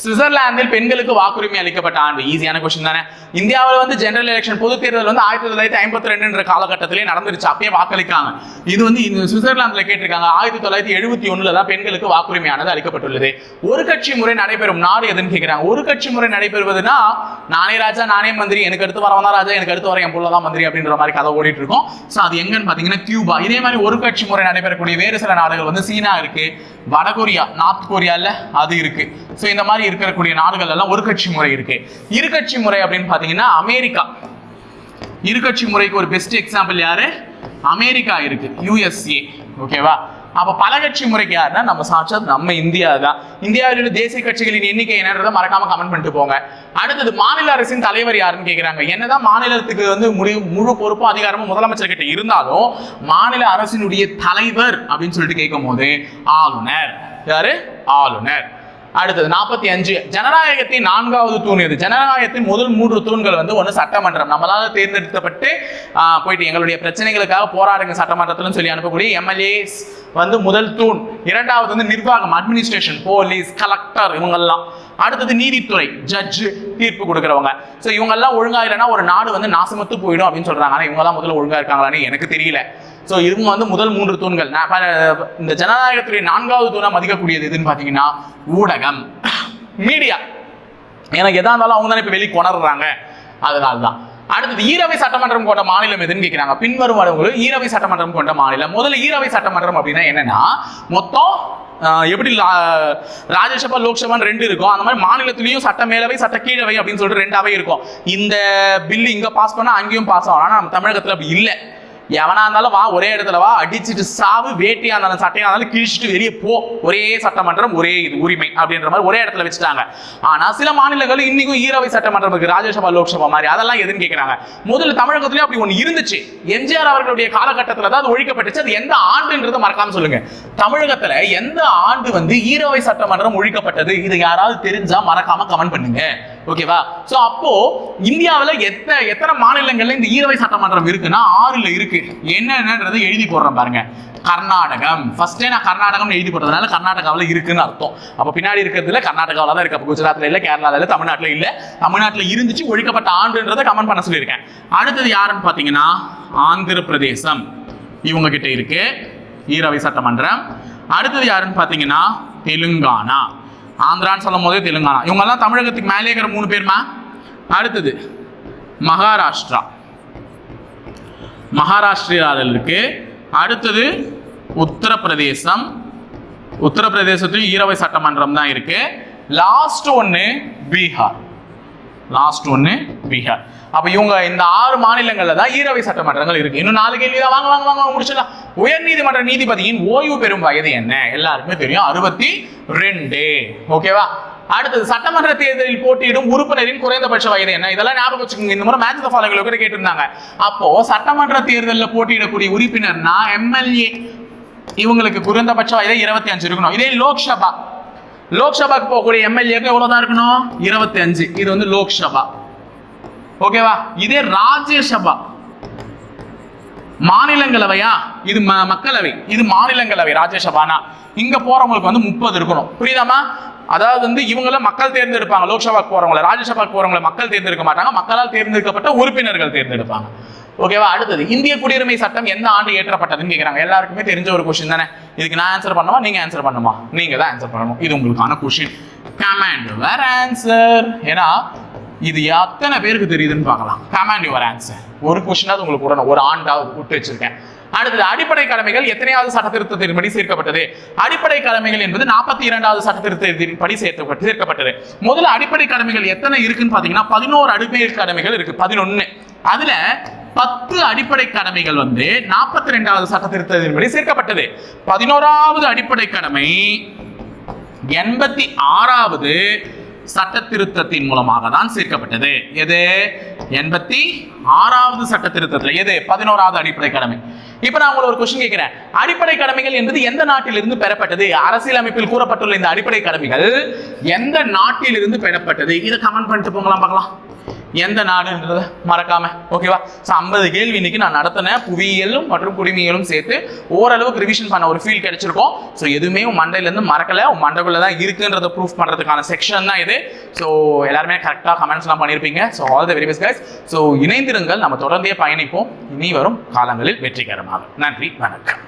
சுவிட்சர்லாந்தில் பெண்களுக்கு வாக்குரிமை அளிக்கப்பட்ட ஆண்டு. ஈஸியான கொஸ்டின் தானே. இந்தியாவில் வந்து ஜெனரல் எலெக்ஷன் பொது தேர்தல் வந்து 1952 காலகட்டத்திலே நடந்துருச்சு. அப்பயே வாக்களிக்காங்க. இது வந்து சுவிட்சர்லாந்துல கேட்டிருக்காங்க. 1971 தான் பெண்களுக்கு வாக்குரிமையானது அளிக்கப்பட்டுள்ளது. ஒரு கட்சி முறை நடைபெறும் நாடு எதுன்னு கேட்கிறாங்க. ஒரு கட்சி முறை நடைபெறுவதுன்னா, நானே ராஜா நானே மந்திரி, எனக்கு அடுத்து வரவன் தான் ராஜா, எனக்கு அடுத்து வர என் புள்ளதான் மந்திரி அப்படின்ற மாதிரி கதை ஓடிட்டு இருக்கும். ஸோ அது எங்கன்னு பாத்தீங்கன்னா கியூபா. இதே மாதிரி ஒரு கட்சி முறை நடைபெறக்கூடிய வேறு சில நாடுகள் வந்து சீனா இருக்கு, வடகொரியா, நார்த் கொரியால அது இருக்கு. ஸோ இந்த மாதிரி இருக்கக்கூடிய நாடுகள் எல்லாம் ஒரு கட்சி முறை இருக்கு. இரு கட்சி முறை அப்படின்னு பாத்தீங்கன்னா அமெரிக்கா. இரு கட்சி முறைக்கு ஒரு பெஸ்ட் எக்ஸாம்பிள் யாரு? அமெரிக்கா இருக்கு, USA. ஓகேவா? அப்ப பல கட்சி முறைக்கு யாருன்னா நம்ம சாட்சாத் நம்ம இந்தியா தான். இந்தியாவில் தேசிய கட்சிகளின் எண்ணிக்கை என்னன்றதை மறக்காம கமெண்ட் பண்ணிட்டு போங்க. அடுத்தது, மாநில அரசின் தலைவர் யாருன்னு கேட்கிறாங்க. என்னதான் மாநிலத்துக்கு வந்து முழு பொறுப்பும் அதிகாரமும் முதலமைச்சர் கிட்ட இருந்தாலும், மாநில அரசினுடைய தலைவர் அப்படின்னு சொல்லிட்டு கேட்கும் போது ஆளுநர். யாரு? ஆளுநர். அடுத்தது 45, ஜனநாயகத்தின் 4வது தூண் எது? ஜனநாயகத்தின் முதல் 3 தூண்கள் வந்து ஒன்று சட்டமன்றம். நம்மளால தேர்ந்தெடுக்கப்பட்டு போயிட்டு எங்களுடைய பிரச்சனைகளுக்காக போராடுங்க சட்டமன்றத்திலும் சொல்லி அனுப்பக்கூடிய MLAs வந்து முதல் தூண். 2வது வந்து நிர்வாகம், அட்மினிஸ்ட்ரேஷன், போலீஸ், கலெக்டர், இவங்கெல்லாம். அடுத்தது நீதித்துறை, ஜட்ஜ், தீர்ப்பு கொடுக்குறவங்க. ஸோ இவங்க எல்லாம் ஒழுங்கா இல்லைன்னா ஒரு நாடு வந்து நாசமத்து போயிடும் அப்படின்னு சொல்றாங்க. ஆனா இவங்க தான் முதல்ல ஒழுங்கா இருக்காங்களான்னு எனக்கு தெரியல. ஸோ இவங்க வந்து முதல் 3 தூண்கள். இந்த ஜனநாயகத்துடைய 4வது தூணா மதிக்கக்கூடியது எதுன்னு பாத்தீங்கன்னா ஊடகம், மீடியா. எனக்கு எதா இருந்தாலும் அவங்க தானே இப்ப வெளியே கொணர்றாங்க, அதனால்தான். அடுத்தது ஈரவை சட்டமன்றம் கொண்ட மாநிலம் எதுன்னு கேட்கிறாங்க. பின்வரும் ஈரவை சட்டமன்றம் கொண்ட மாநிலம். முதல்ல ஈரவை சட்டமன்றம் அப்படின்னா என்னன்னா, மொத்தம் எப்படி ராஜ்யசபா லோக்சபான்னு 2 இருக்கும், அந்த மாதிரி மாநிலத்திலையும் சட்ட மேலவை சட்ட கீழவை அப்படின்னு சொல்லிட்டு 2 அவை இருக்கும். இந்த பில்லு இங்க பாஸ் பண்ணா அங்கேயும் பாஸ் ஆகும். ஆனா நம்ம தமிழகத்துல அப்படி இல்லை. எவனா இருந்தாலும் வா, ஒரே இடத்துல வா, அடிச்சுட்டு சாவு, வேட்டியா இருந்தாலும் சட்டையா இருந்தாலும் கிழிச்சிட்டு வெளியே போ, ஒரே சட்டமன்றம் ஒரே இது உரிமை அப்படின்ற மாதிரி ஒரே இடத்துல வச்சுட்டாங்க. ஆனா சில மாநிலங்கள் இன்னைக்கும் ஈரவை சட்டமன்றம் இருக்கு, ராஜ்யசபா லோக்சபா மாதிரி. அதெல்லாம் எதுன்னு கேட்கிறாங்க. முதல்ல தமிழகத்திலேயே அப்படி ஒண்ணு இருந்துச்சு. எம்ஜிஆர் அவர்களுடைய காலகட்டத்தில் தான் அது ஒழிக்கப்பட்டுச்சு. அது எந்த ஆண்டுன்றதை மறக்காம சொல்லுங்க. தமிழகத்துல எந்த ஆண்டு வந்து ஈரவை சட்டமன்றம் ஒழிக்கப்பட்டது, இது யாராவது தெரிஞ்சா மறக்காம கமெண்ட் பண்ணுங்க. ஓகேவா? சோ அப்போ இந்தியாவில் எத்தனை மாநிலங்கள்ல இந்த ஈரவை சட்டமன்றம் இருக்குன்னா 6ல இருக்கு. என்னன்றதை எழுதி போடுறேன் பாருங்க. கர்நாடகம் ஃபர்ஸ்டே நான் கர்நாடகம் எழுதி போட்டதுனால கர்நாடகாவில் இருக்குன்னு அர்த்தம். அப்ப பின்னாடி இருக்கிறதுல கர்நாடகாவில் தான் இருக்கு. குஜராத்ல இல்ல, கேரளால இல்ல, தமிழ்நாட்டுல இல்ல. தமிழ்நாட்டுல இருந்துச்சு, ஒழிக்கப்பட்ட ஆண்டுன்றதை கமெண்ட் பண்ண சொல்லியிருக்கேன். அடுத்தது யாருன்னு பாத்தீங்கன்னா ஆந்திர பிரதேசம், இவங்க கிட்ட இருக்கு ஈரவை சட்டமன்றம். அடுத்தது யாருன்னு பாத்தீங்கன்னா தெலுங்கானா. ஆந்திரான்னு சொல்லும் போதே தெலுங்கானா. இவங்க எல்லாம் தமிழகத்துக்கு மேலே இருக்கிற 3 பேருமா. அடுத்தது மகாராஷ்டிரா, மகாராஷ்டிராவில் இருக்கு. அடுத்தது உத்தரப்பிரதேசம், உத்தரப்பிரதேசத்துக்கு ஈரவை சட்டமன்றம் தான் இருக்கு. லாஸ்ட் ஒன்னு பீகார், லாஸ்ட் ஒன்னு பீகார். அப்ப இவங்க இந்த 6 மாநிலங்கள்ல தான் ஈரவை சட்டமன்றங்கள் இருக்கு. இன்னும் 4 கேள்வி தான். வாங்க வாங்க வாங்க முடிச்சிடலாம். உயர்நீதிமன்ற நீதிபதியின் ஓய்வு பெறும் வயது என்ன? எல்லாருக்குமே தெரியும், 62. ஓகேவா? அடுத்தது சட்டமன்ற தேர்தலில் போட்டியிடும் உறுப்பினரின் குறைந்தபட்ச வயது என்ன? இதெல்லாம் ஞாபகம் வச்சுக்கோங்க. இந்த முறை மேட்ச் தி ஃபாலோயிங் கூட கேட்டிருந்தாங்க. அப்போ சட்டமன்ற தேர்தலில் போட்டியிடக்கூடிய உறுப்பினர்னா எம்எல்ஏ, இவங்களுக்கு குறைந்தபட்ச வயது 25 இருக்கணும். இதே லோக்சபா, லோக்சபாக்கு போகக்கூடிய எம்எல்ஏக்கு எவ்வளவுதான் இருக்கணும்? 25. இது வந்து லோக்சபா. ஓகேவா? இதே ராஜ்யசபா, மாநிலங்களவையா, இது மக்களவை, இது மாநிலங்களவை. ராஜ்யசபானா இங்க போறவங்களுக்கு வந்து 30 இருக்கணும். புரியுதாமா? அதாவது வந்து இவங்கள மக்கள் தேர்ந்தெடுப்பாங்க. லோக்சபாக்கு போறவங்கள, ராஜ்யசபாக்கு போறவங்கள மக்கள் தேர்ந்தெடுக்க மாட்டாங்க. மக்களால் தேர்ந்தெடுக்கப்பட்ட உறுப்பினர்கள் தேர்ந்தெடுப்பாங்க. ஓகேவா? அடுத்தது இந்திய குடியுரிமை சட்டம் எந்த ஆண்டு ஏற்றப்பட்டதுன்னு கேட்கிறாங்க. எல்லாருக்குமே தெரிஞ்ச ஒரு கொஸ்டின் தானே. இதுக்கு நான் ஆன்சர் பண்ணுமா, நீங்க ஆன்சர் பண்ணுமா? நீங்க தான் ஆன்சர் பண்ணணும். இது உங்களுக்கான கொஸ்டின். Command your answer. ஏன்னா இது எத்தனை பேருக்கு தெரியுதுன்னு பார்க்கலாம். Command your answer. ஒரு கொஸ்டினாவது உங்களுக்கு உடனே ஒரு ஆண்டாவது விட்டு வச்சிருக்கேன். அடுத்தது அடிப்படை கடமைகள் எத்தனையாவது சட்ட திருத்தத்தின்படி சேர்க்கப்பட்டது? அடிப்படை கடமைகள் என்பது 42வது சட்ட திருத்தத்தின்படி சேர்க்கப்பட்டது. முதல்ல அடிப்படை கடமைகள் எத்தனை இருக்குன்னு பாத்தீங்கன்னா 11 அடிப்படை கடமைகள் இருக்கு. 11. அதுல 10 அடிப்படை கடமைகள் வந்து 42வது சட்ட திருத்தத்தின்படி சேர்க்கப்பட்டது. 11வது அடிப்படை கடமை 86வது சட்ட திருத்தத்தின் மூலமாக தான் சேர்க்கப்பட்டது. எது? 86வது சட்ட திருத்தத்தில். எது? 11வது அடிப்படை கடமை. இப்ப நான் உங்களுக்கு ஒரு கொஸ்டின் கேட்கிறேன். அடிப்படை கடமைகள் என்பது எந்த நாட்டிலிருந்து பெறப்பட்டது? அரசியலமைப்பில் கூறப்பட்டுள்ள இந்த அடிப்படை கடமைகள் எந்த நாட்டிலிருந்து பெறப்பட்டது? இதை கமெண்ட் பண்ணிட்டு போங்களாம் பார்க்கலாம். எந்த நாடுன்றத மறக்காம. ஓகேவா? 50 கேள்வி இன்னைக்கு நான் நடத்தின புவியியலும் மற்றும் குடிமையியலும் சேர்த்து ஓரளவுக்கு ரிவிஷன் பண்ண ஒரு ஃபீல் கிடைச்சிருக்கும். ஸோ எதுவுமே உன் மண்டையில இருந்து மறக்கல, உன் மண்டைக்குள்ள தான் இருக்குன்றத ப்ரூஃப் பண்றதுக்கான செக்ஷன் தான் இது. ஸோ எல்லாருமே கரெக்டாக கமெண்ட்ஸ்லாம் பண்ணியிருப்பீங்க. So all the very best guys. So இணைந்திருங்கள், நம்ம தொடர்ந்தே பயணிப்போம் இனி வரும் காலங்களில் வெற்றிகரமாக. நன்றி, வணக்கம்.